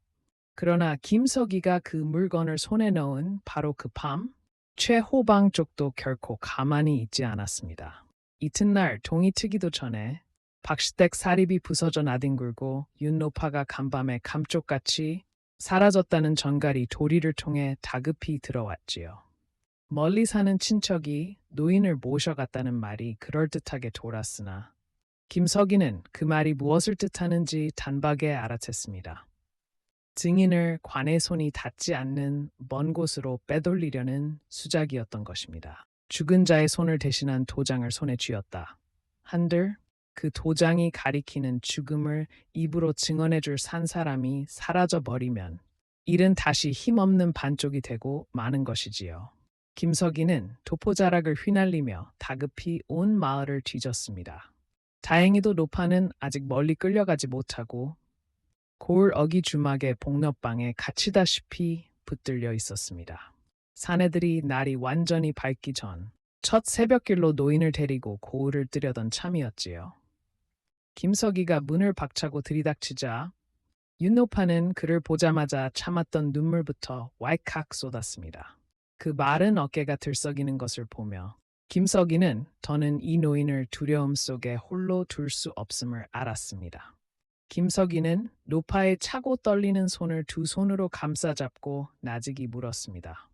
그러나 김석이가 그 물건을 손에 넣은 바로 그 밤, 최호방 쪽도 결코 가만히 있지 않았습니다. 이튿날 동이 트기도 전에 박시댁 사립이 부서져 나뒹굴고 윤노파가 간밤에 감쪽같이 사라졌다는 전갈이 도리를 통해 다급히 들어왔지요. 멀리 사는 친척이 노인을 모셔갔다는 말이 그럴듯하게 돌았으나 김석이는 그 말이 무엇을 뜻하는지 단박에 알아챘습니다. 증인을 관의 손이 닿지 않는 먼 곳으로 빼돌리려는 수작이었던 것입니다. 죽은 자의 손을 대신한 도장을 손에 쥐었다. 한들 그 도장이 가리키는 죽음을 입으로 증언해줄 산 사람이 사라져 버리면 일은 다시 힘없는 반쪽이 되고 마는 것이지요. 김석이는 도포자락을 휘날리며 다급히 온 마을을 뒤졌습니다. 다행히도 노파는 아직 멀리 끌려가지 못하고 고을 어기 주막의 복너방에 갇히다시피 붙들려 있었습니다. 사내들이 날이 완전히 밝기 전 첫 새벽길로 노인을 데리고 고을을 뜨려던 참이었지요. 김석이가 문을 박차고 들이닥치자 윤노파는 그를 보자마자 참았던 눈물부터 왈칵 쏟았습니다. 그 마른 어깨가 들썩이는 것을 보며 김석이는 더는 이 노인을 두려움 속에 홀로 둘 수 없음을 알았습니다. 김석이는 노파의 차고 떨리는 손을 두 손으로 감싸잡고 나직이 물었습니다.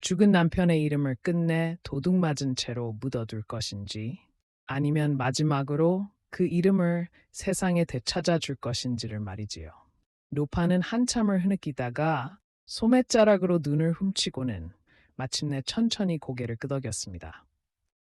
죽은 남편의 이름을 끝내 도둑 맞은 채로 묻어둘 것인지 아니면 마지막으로 그 이름을 세상에 되찾아 줄 것인지를 말이지요. 노파는 한참을 흐느끼다가 소매자락으로 눈을 훔치고는 마침내 천천히 고개를 끄덕였습니다.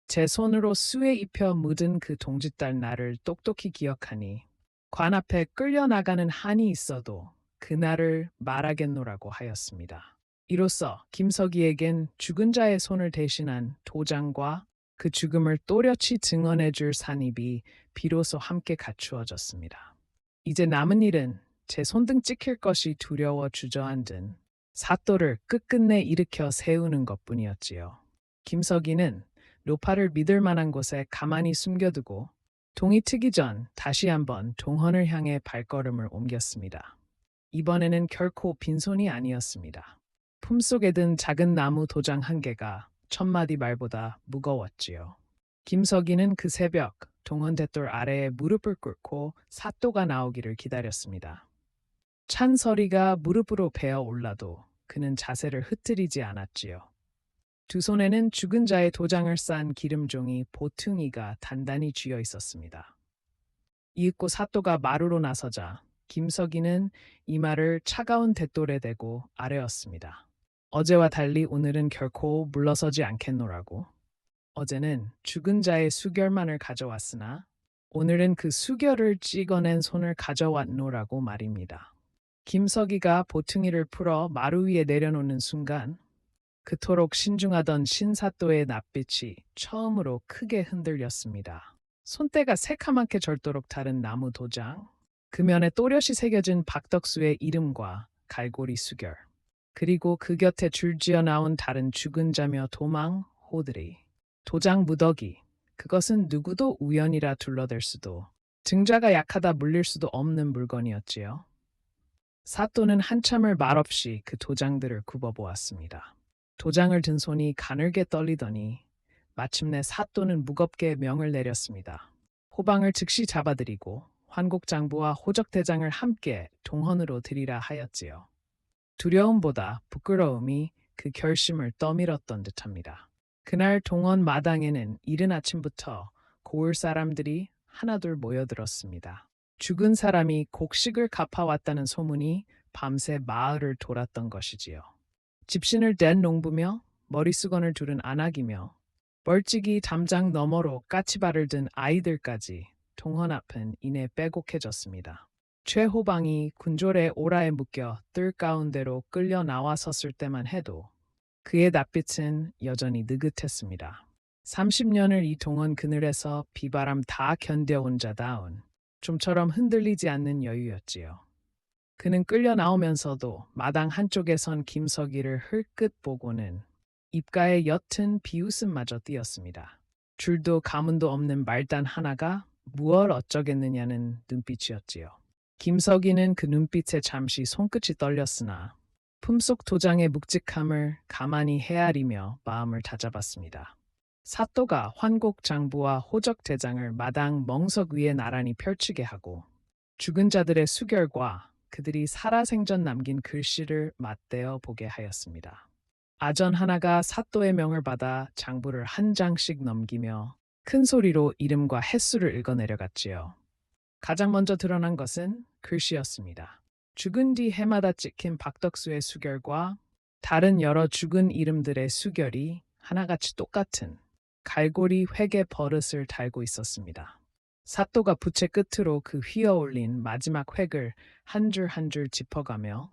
제 손으로 수에 입혀 묻은 그 동짓달 날을 똑똑히 기억하니 관 앞에 끌려나가는 한이 있어도 그날을 말하겠노라고 하였습니다. 이로써 김석이에겐 죽은 자의 손을 대신한 도장과 그 죽음을 또렷이 증언해 줄 산입이 비로소 함께 갖추어졌습니다. 이제 남은 일은 제 손등 찍힐 것이 두려워 주저앉은 사또를 끝끝내 일으켜 세우는 것뿐이었지요. 김석이는 노파를 믿을 만한 곳에 가만히 숨겨두고 동이 트기 전 다시 한번 동헌을 향해 발걸음을 옮겼습니다. 이번에는 결코 빈손이 아니었습니다. 품속에 든 작은 나무 도장 한 개가 천마디 말보다 무거웠지요. 김석이는 그 새벽 동헌 대돌 아래에 무릎을 꿇고 사또가 나오기를 기다렸습니다. 찬 서리가 무릎으로 베어 올라도 그는 자세를 흐트리지 않았지요. 두 손에는 죽은 자의 도장을 싼 기름종이 보퉁이가 단단히 쥐어 있었습니다. 이윽고 사또가 마루로 나서자 김석이는 이마를 차가운 대돌에 대고 아뢰었습니다. 어제와 달리 오늘은 결코 물러서지 않겠노라고. 어제는 죽은 자의 수결만을 가져왔으나 오늘은 그 수결을 찍어낸 손을 가져왔노라고 말입니다. 김석이가 보퉁이를 풀어 마루 위에 내려놓는 순간 그토록 신중하던 신사또의 낯빛이 처음으로 크게 흔들렸습니다. 손때가 새카맣게 절도록 다른 나무 도장, 그 면에 또렷이 새겨진 박덕수의 이름과 갈고리 수결, 그리고 그 곁에 줄지어 나온 다른 죽은 자며 도망, 호들이, 도장 무더기, 그것은 누구도 우연이라 둘러댈 수도, 증자가 약하다 물릴 수도 없는 물건이었지요. 사또는 한참을 말없이 그 도장들을 굽어보았습니다. 도장을 든 손이 가늘게 떨리더니 마침내 사또는 무겁게 명을 내렸습니다. 호방을 즉시 잡아들이고 환곡장부와 호적대장을 함께 동헌으로 들이라 하였지요. 두려움보다 부끄러움이 그 결심을 떠밀었던 듯합니다. 그날 동헌 마당에는 이른 아침부터 고을 사람들이 하나둘 모여들었습니다. 죽은 사람이 곡식을 갚아왔다는 소문이 밤새 마을을 돌았던 것이지요. 집신을 댄 농부며 머리수건을 두른 아낙이며 멀찍이 담장 너머로 까치발을 든 아이들까지 동헌 앞은 이내 빼곡해졌습니다. 최호방이 군졸의 오라에 묶여 뜰 가운데로 끌려 나와 섰을 때만 해도 그의 낯빛은 여전히 느긋했습니다. 30년을 이 동헌 그늘에서 비바람 다 견뎌온 자다운 좀처럼 흔들리지 않는 여유였지요. 그는 끌려 나오면서도 마당 한쪽에 선 김석이를 흘끗 보고는 입가에 옅은 비웃음마저 띄었습니다. 줄도 가문도 없는 말단 하나가 무얼 어쩌겠느냐는 눈빛이었지요. 김석이는 그 눈빛에 잠시 손끝이 떨렸으나 품속 도장의 묵직함을 가만히 헤아리며 마음을 다잡았습니다. 사또가 환곡장부와 호적대장을 마당 멍석 위에 나란히 펼치게 하고 죽은 자들의 수결과 그들이 살아생전 남긴 글씨를 맞대어 보게 하였습니다. 아전 하나가 사또의 명을 받아 장부를 한 장씩 넘기며 큰 소리로 이름과 횟수를 읽어내려갔지요. 가장 먼저 드러난 것은 글씨였습니다. 죽은 뒤 해마다 찍힌 박덕수의 수결과 다른 여러 죽은 이름들의 수결이 하나같이 똑같은 갈고리 회계 버릇을 달고 있었습니다. 사또가 부채 끝으로 그 휘어올린 마지막 획을 한 줄 한 줄 짚어가며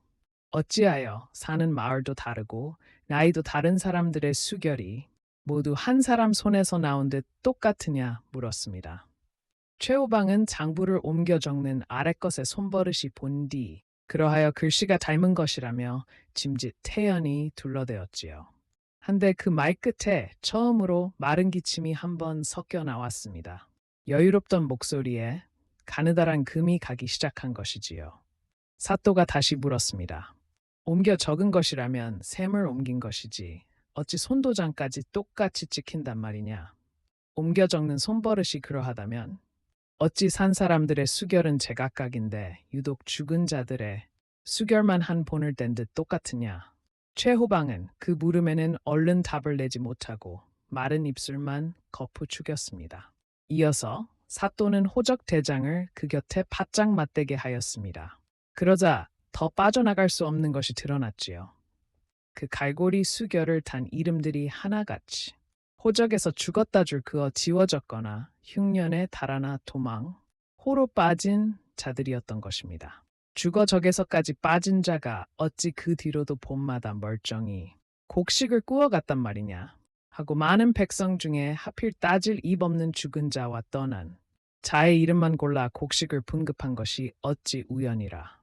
어찌하여 사는 마을도 다르고 나이도 다른 사람들의 수결이 모두 한 사람 손에서 나온 듯 똑같으냐 물었습니다. 최호방은 장부를 옮겨 적는 아랫것에 손버릇이 본 뒤 그러하여 글씨가 닮은 것이라며 짐짓 태연히 둘러대었지요. 한데 그 말 끝에 처음으로 마른 기침이 한번 섞여 나왔습니다. 여유롭던 목소리에 가느다란 금이 가기 시작한 것이지요. 사또가 다시 물었습니다. 옮겨 적은 것이라면 셈을 옮긴 것이지 어찌 손도장까지 똑같이 찍힌단 말이냐. 옮겨 적는 손버릇이 그러하다면 어찌 산 사람들의 수결은 제각각인데 유독 죽은 자들의 수결만 한 본을 뗀 듯 똑같으냐. 최호방은 그 물음에는 얼른 답을 내지 못하고 마른 입술만 거푸 축였습니다. 이어서 사또는 호적 대장을 그 곁에 바짝 맞대게 하였습니다. 그러자 더 빠져나갈 수 없는 것이 드러났지요. 그 갈고리 수결을 탄 이름들이 하나같이 호적에서 죽었다 줄 그어 지워졌거나 흉년에 달아나 도망, 호로 빠진 자들이었던 것입니다. 죽어 적에서까지 빠진 자가 어찌 그 뒤로도 봄마다 멀쩡히 곡식을 꾸어갔단 말이냐 하고 많은 백성 중에 하필 따질 입 없는 죽은 자와 떠난 자의 이름만 골라 곡식을 분급한 것이 어찌 우연이라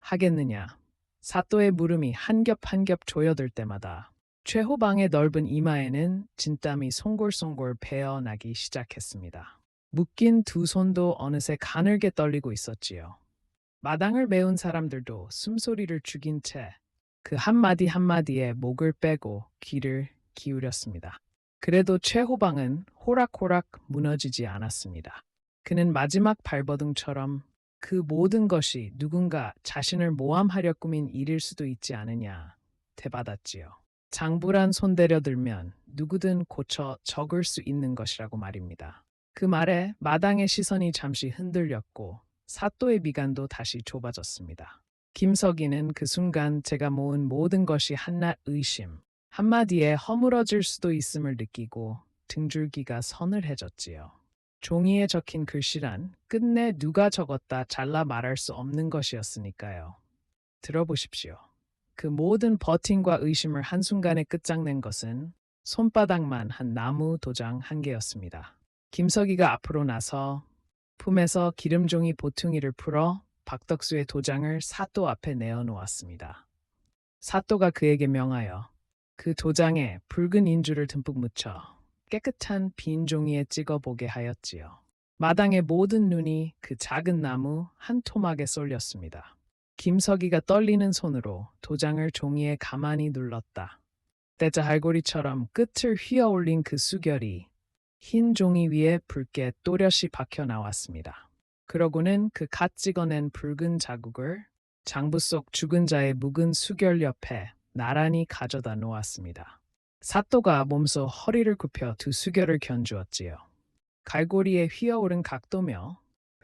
하겠느냐. 사또의 물음이 한 겹 한 겹 조여들 때마다 최호방의 넓은 이마에는 진땀이 송골송골 배어나기 시작했습니다. 묶인 두 손도 어느새 가늘게 떨리고 있었지요. 마당을 메운 사람들도 숨소리를 죽인 채 그 한마디 한마디에 목을 빼고 귀를 기울였습니다. 그래도 최호방은 호락호락 무너지지 않았습니다. 그는 마지막 발버둥처럼 그 모든 것이 누군가 자신을 모함하려 꾸민 일일 수도 있지 않으냐 되받았지요. 장부란 손대려 들면 누구든 고쳐 적을 수 있는 것이라고 말입니다. 그 말에 마당의 시선이 잠시 흔들렸고 사또의 미간도 다시 좁아졌습니다. 김석이는 그 순간 제가 모은 모든 것이 한낱 의심, 한마디에 허물어질 수도 있음을 느끼고 등줄기가 서늘해졌지요. 종이에 적힌 글씨란 끝내 누가 적었다 잘라 말할 수 없는 것이었으니까요. 들어보십시오. 그 모든 버팅과 의심을 한순간에 끝장낸 것은 손바닥만 한 나무 도장 한 개였습니다. 김석이가 앞으로 나서 품에서 기름종이 보퉁이를 풀어 박덕수의 도장을 사또 앞에 내어놓았습니다. 사또가 그에게 명하여 그 도장에 붉은 인주를 듬뿍 묻혀 깨끗한 빈 종이에 찍어보게 하였지요. 마당의 모든 눈이 그 작은 나무 한 토막에 쏠렸습니다. 김석이가 떨리는 손으로 도장을 종이에 가만히 눌렀다. 때자 할고리처럼 끝을 휘어올린 그 수결이 흰 종이 위에 붉게 또렷이 박혀 나왔습니다. 그러고는 그 갓 찍어낸 붉은 자국을 장부 속 죽은 자의 묵은 수결 옆에 나란히 가져다 놓았습니다. 사또가 몸소 허리를 굽혀 두 수결을 견주었지요. 갈고리에 휘어오른 각도며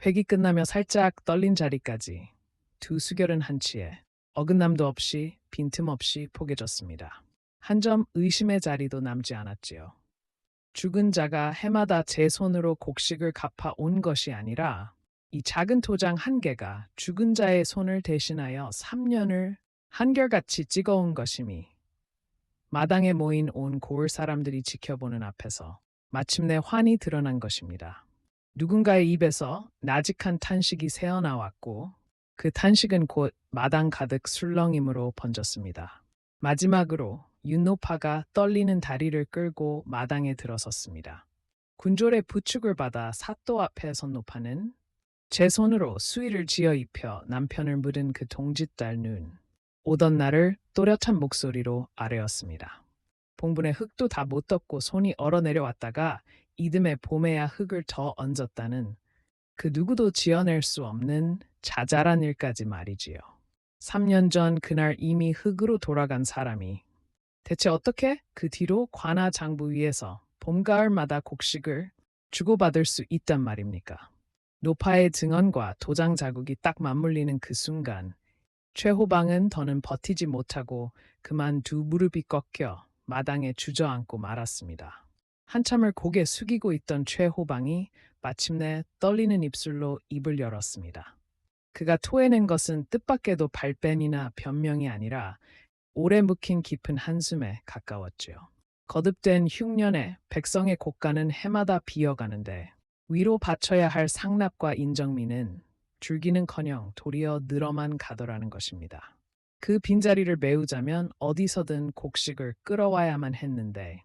획이 끝나며 살짝 떨린 자리까지 두 수결은 한치에 어긋남도 없이 빈틈없이 포개졌습니다. 한 점 의심의 자리도 남지 않았지요. 죽은 자가 해마다 제 손으로 곡식을 갚아 온 것이 아니라 이 작은 도장 한 개가 죽은 자의 손을 대신하여 3년을 한결같이 찍어온 것임이 마당에 모인 온 고을 사람들이 지켜보는 앞에서 마침내 환히 드러난 것입니다. 누군가의 입에서 나직한 탄식이 새어나왔고 그 탄식은 곧 마당 가득 술렁임으로 번졌습니다. 마지막으로 윤노파가 떨리는 다리를 끌고 마당에 들어섰습니다. 군졸의 부축을 받아 사또 앞에 선 노파는 제 손으로 수의를 지어 입혀 남편을 물은 그 동짓달 눈, 오던 날을 또렷한 목소리로 아뢰었습니다. 봉분의 흙도 다 못 덮고 손이 얼어 내려왔다가 이듬해 봄에야 흙을 더 얹었다는 그 누구도 지어낼 수 없는 자잘한 일까지 말이지요. 3년 전 그날 이미 흙으로 돌아간 사람이 대체 어떻게 그 뒤로 관아 장부 위에서 봄, 가을마다 곡식을 주고받을 수 있단 말입니까? 노파의 증언과 도장 자국이 딱 맞물리는 그 순간 최호방은 더는 버티지 못하고 그만 두 무릎이 꺾여 마당에 주저앉고 말았습니다. 한참을 고개 숙이고 있던 최호방이 마침내 떨리는 입술로 입을 열었습니다. 그가 토해낸 것은 뜻밖에도 발뺌이나 변명이 아니라 오래 묵힌 깊은 한숨에 가까웠지요. 거듭된 흉년에 백성의 곡간은 해마다 비어가는데 위로 바쳐야 할 상납과 인정미는 줄기는커녕 도리어 늘어만 가더라는 것입니다. 그 빈자리를 메우자면 어디서든 곡식을 끌어와야만 했는데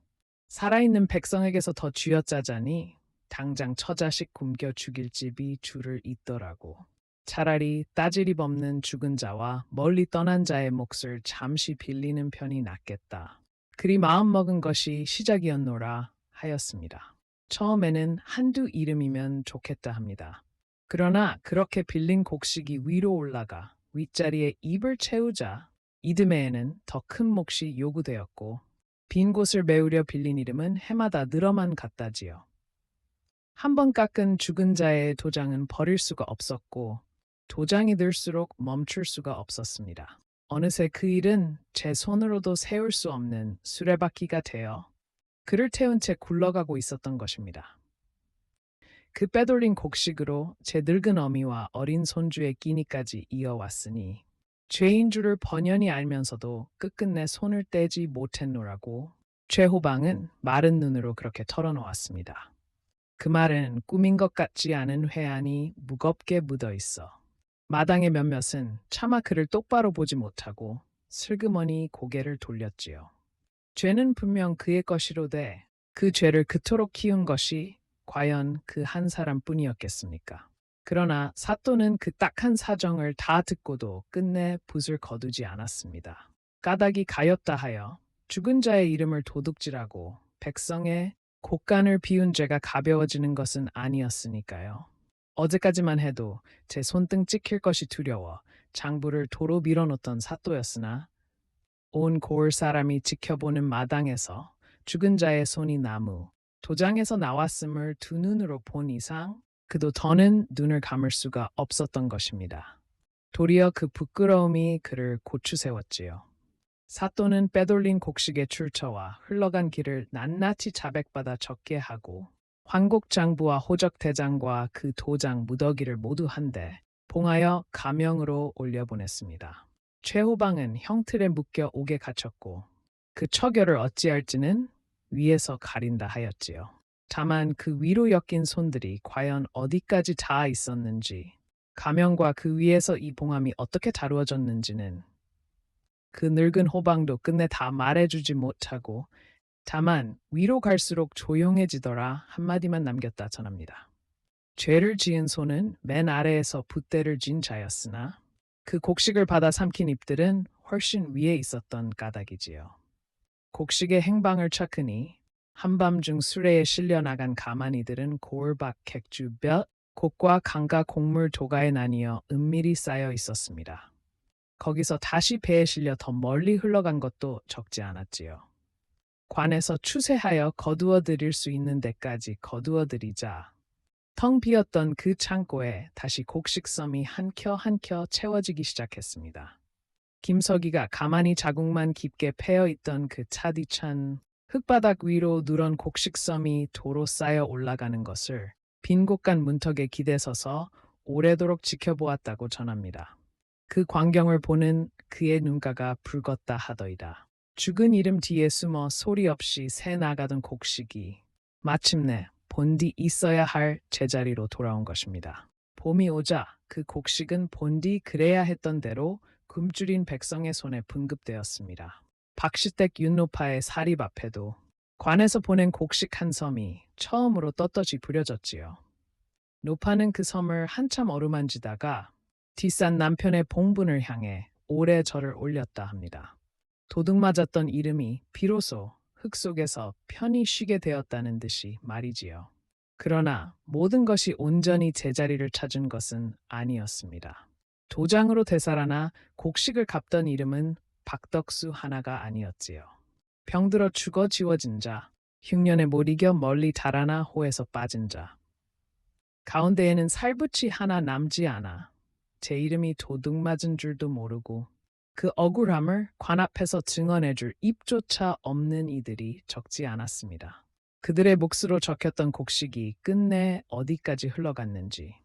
살아있는 백성에게서 더 쥐어짜자니 당장 처자식 굶겨 죽일 집이 줄을 잇더라고. 차라리 따지립 없는 죽은 자와 멀리 떠난 자의 몫을 잠시 빌리는 편이 낫겠다. 그리 마음먹은 것이 시작이었노라 하였습니다. 처음에는 한두 이름이면 좋겠다 합니다. 그러나 그렇게 빌린 곡식이 위로 올라가 윗자리에 입을 채우자 이듬해에는 더 큰 몫이 요구되었고 빈 곳을 메우려 빌린 이름은 해마다 늘어만 갔다지요. 한 번 깎은 죽은 자의 도장은 버릴 수가 없었고 도장이 들수록 멈출 수가 없었습니다. 어느새 그 일은 제 손으로도 세울 수 없는 수레바퀴가 되어 그를 태운 채 굴러가고 있었던 것입니다. 그 빼돌린 곡식으로 제 늙은 어미와 어린 손주의 끼니까지 이어왔으니 죄인 줄을 번연히 알면서도 끝끝내 손을 떼지 못했노라고 최호방은 마른 눈으로 그렇게 털어놓았습니다. 그 말은 꿈인 것 같지 않은 회한이 무겁게 묻어 있어 마당의 몇몇은 차마 그를 똑바로 보지 못하고 슬그머니 고개를 돌렸지요. 죄는 분명 그의 것이로되 그 죄를 그토록 키운 것이 과연 그 한 사람뿐이었겠습니까? 그러나 사또는 그 딱한 사정을 다 듣고도 끝내 붓을 거두지 않았습니다. 까닭이 가엾다 하여 죽은 자의 이름을 도둑질하고 백성의 곡간을 비운 죄가 가벼워지는 것은 아니었으니까요. 어제까지만 해도 제 손등 찍힐 것이 두려워 장부를 도로 밀어놓던 사또였으나 온 고을 사람이 지켜보는 마당에서 죽은 자의 손이 나무, 도장에서 나왔음을 두 눈으로 본 이상 그도 더는 눈을 감을 수가 없었던 것입니다. 도리어 그 부끄러움이 그를 고추세웠지요. 사또는 빼돌린 곡식의 출처와 흘러간 길을 낱낱이 자백받아 적게 하고 황곡장부와 호적대장과 그 도장 무더기를 모두 한데 봉하여 가명으로 올려보냈습니다. 최호방은 형틀에 묶여 옥에 갇혔고 그 처결을 어찌할지는 위에서 가린다 하였지요. 다만 그 위로 엮인 손들이 과연 어디까지 닿아 있었는지 가명과 그 위에서 이 봉함이 어떻게 다루어졌는지는 그 늙은 호방도 끝내 다 말해주지 못하고 다만 위로 갈수록 조용해지더라 한마디만 남겼다 전합니다. 죄를 지은 손은 맨 아래에서 붓대를 쥔 자였으나 그 곡식을 받아 삼킨 입들은 훨씬 위에 있었던 까닭이지요. 곡식의 행방을 찾으니 한밤중 수레에 실려 나간 가마니들은 고을박 객주 몇 곳과 강가 곡물 도가에 나뉘어 은밀히 쌓여 있었습니다. 거기서 다시 배에 실려 더 멀리 흘러간 것도 적지 않았지요. 관에서 추세하여 거두어 드릴 수 있는 데까지 거두어 드리자 텅 비었던 그 창고에 다시 곡식섬이 한 켜 한 켜 채워지기 시작했습니다. 김석이가 가만히 자국만 깊게 패여 있던 그 차디찬 흙바닥 위로 누런 곡식섬이 도로 쌓여 올라가는 것을 빈 곳간 문턱에 기대서서 오래도록 지켜보았다고 전합니다. 그 광경을 보는 그의 눈가가 붉었다 하더이다. 죽은 이름 뒤에 숨어 소리 없이 새 나가던 곡식이 마침내 본디 있어야 할 제자리로 돌아온 것입니다. 봄이 오자 그 곡식은 본디 그래야 했던 대로 굶주린 백성의 손에 분급되었습니다. 박시댁 윤노파의 사립 앞에도 관에서 보낸 곡식 한 섬이 처음으로 떳떳이 부려졌지요. 노파는 그 섬을 한참 어루만지다가 뒷산 남편의 봉분을 향해 오래 절을 올렸다 합니다. 도둑 맞았던 이름이 비로소 흙 속에서 편히 쉬게 되었다는 듯이 말이지요. 그러나 모든 것이 온전히 제자리를 찾은 것은 아니었습니다. 도장으로 되살아나 곡식을 갚던 이름은 박덕수 하나가 아니었지요. 병들어 죽어 지워진 자, 흉년에 못 이겨 멀리 달아나 호에서 빠진 자. 가운데에는 살붙이 하나 남지 않아 제 이름이 도둑 맞은 줄도 모르고 그 억울함을 관 앞에서 증언해줄 입조차 없는 이들이 적지 않았습니다. 그들의 몫으로 적혔던 곡식이 끝내 어디까지 흘러갔는지,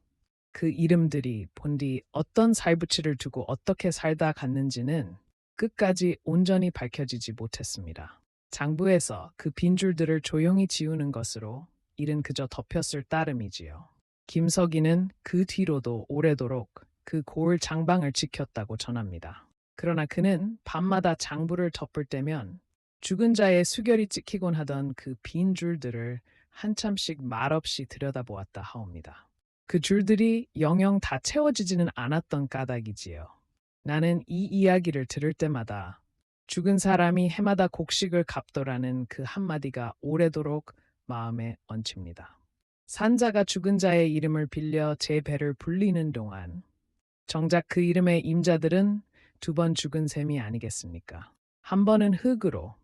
그 이름들이 본디 어떤 살부치를 두고 어떻게 살다 갔는지는 끝까지 온전히 밝혀지지 못했습니다. 장부에서 그 빈줄들을 조용히 지우는 것으로 일은 그저 덮였을 따름이지요. 김석이는 그 뒤로도 오래도록 그 고을 장방을 지켰다고 전합니다. 그러나 그는 밤마다 장부를 덮을 때면 죽은 자의 수결이 찍히곤 하던 그 빈 줄들을 한참씩 말없이 들여다보았다 하옵니다. 그 줄들이 영영 다 채워지지는 않았던 까닭이지요. 나는 이 이야기를 들을 때마다 죽은 사람이 해마다 곡식을 갚더라는 그 한마디가 오래도록 마음에 얹힙니다. 산자가 죽은 자의 이름을 빌려 제 배를 불리는 동안 정작 그 이름의 임자들은 두 번 죽은 셈이 아니겠습니까? 한 번은 흙으로,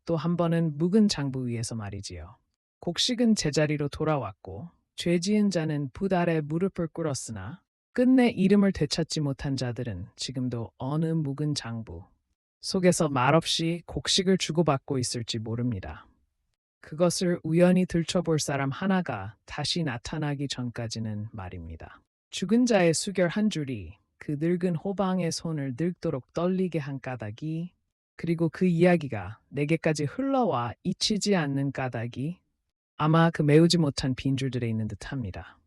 또 한 번은 묵은 장부 위에서 말이지요. 곡식은 제자리로 돌아왔고 죄 지은 자는 붓 아래 무릎을 꿇었으나 끝내 이름을 되찾지 못한 자들은 지금도 어느 묵은 장부 속에서 말없이 곡식을 주고받고 있을지 모릅니다. 그것을 우연히 들춰볼 사람 하나가 다시 나타나기 전까지는 말입니다. 죽은 자의 수결 한 줄이 그 늙은 호방의 손을 늙도록 떨리게 한 까닭이, 그리고 그 이야기가 내게까지 흘러와 잊히지 않는 까닭이 아마 그 메우지 못한 빈줄들에 있는 듯합니다.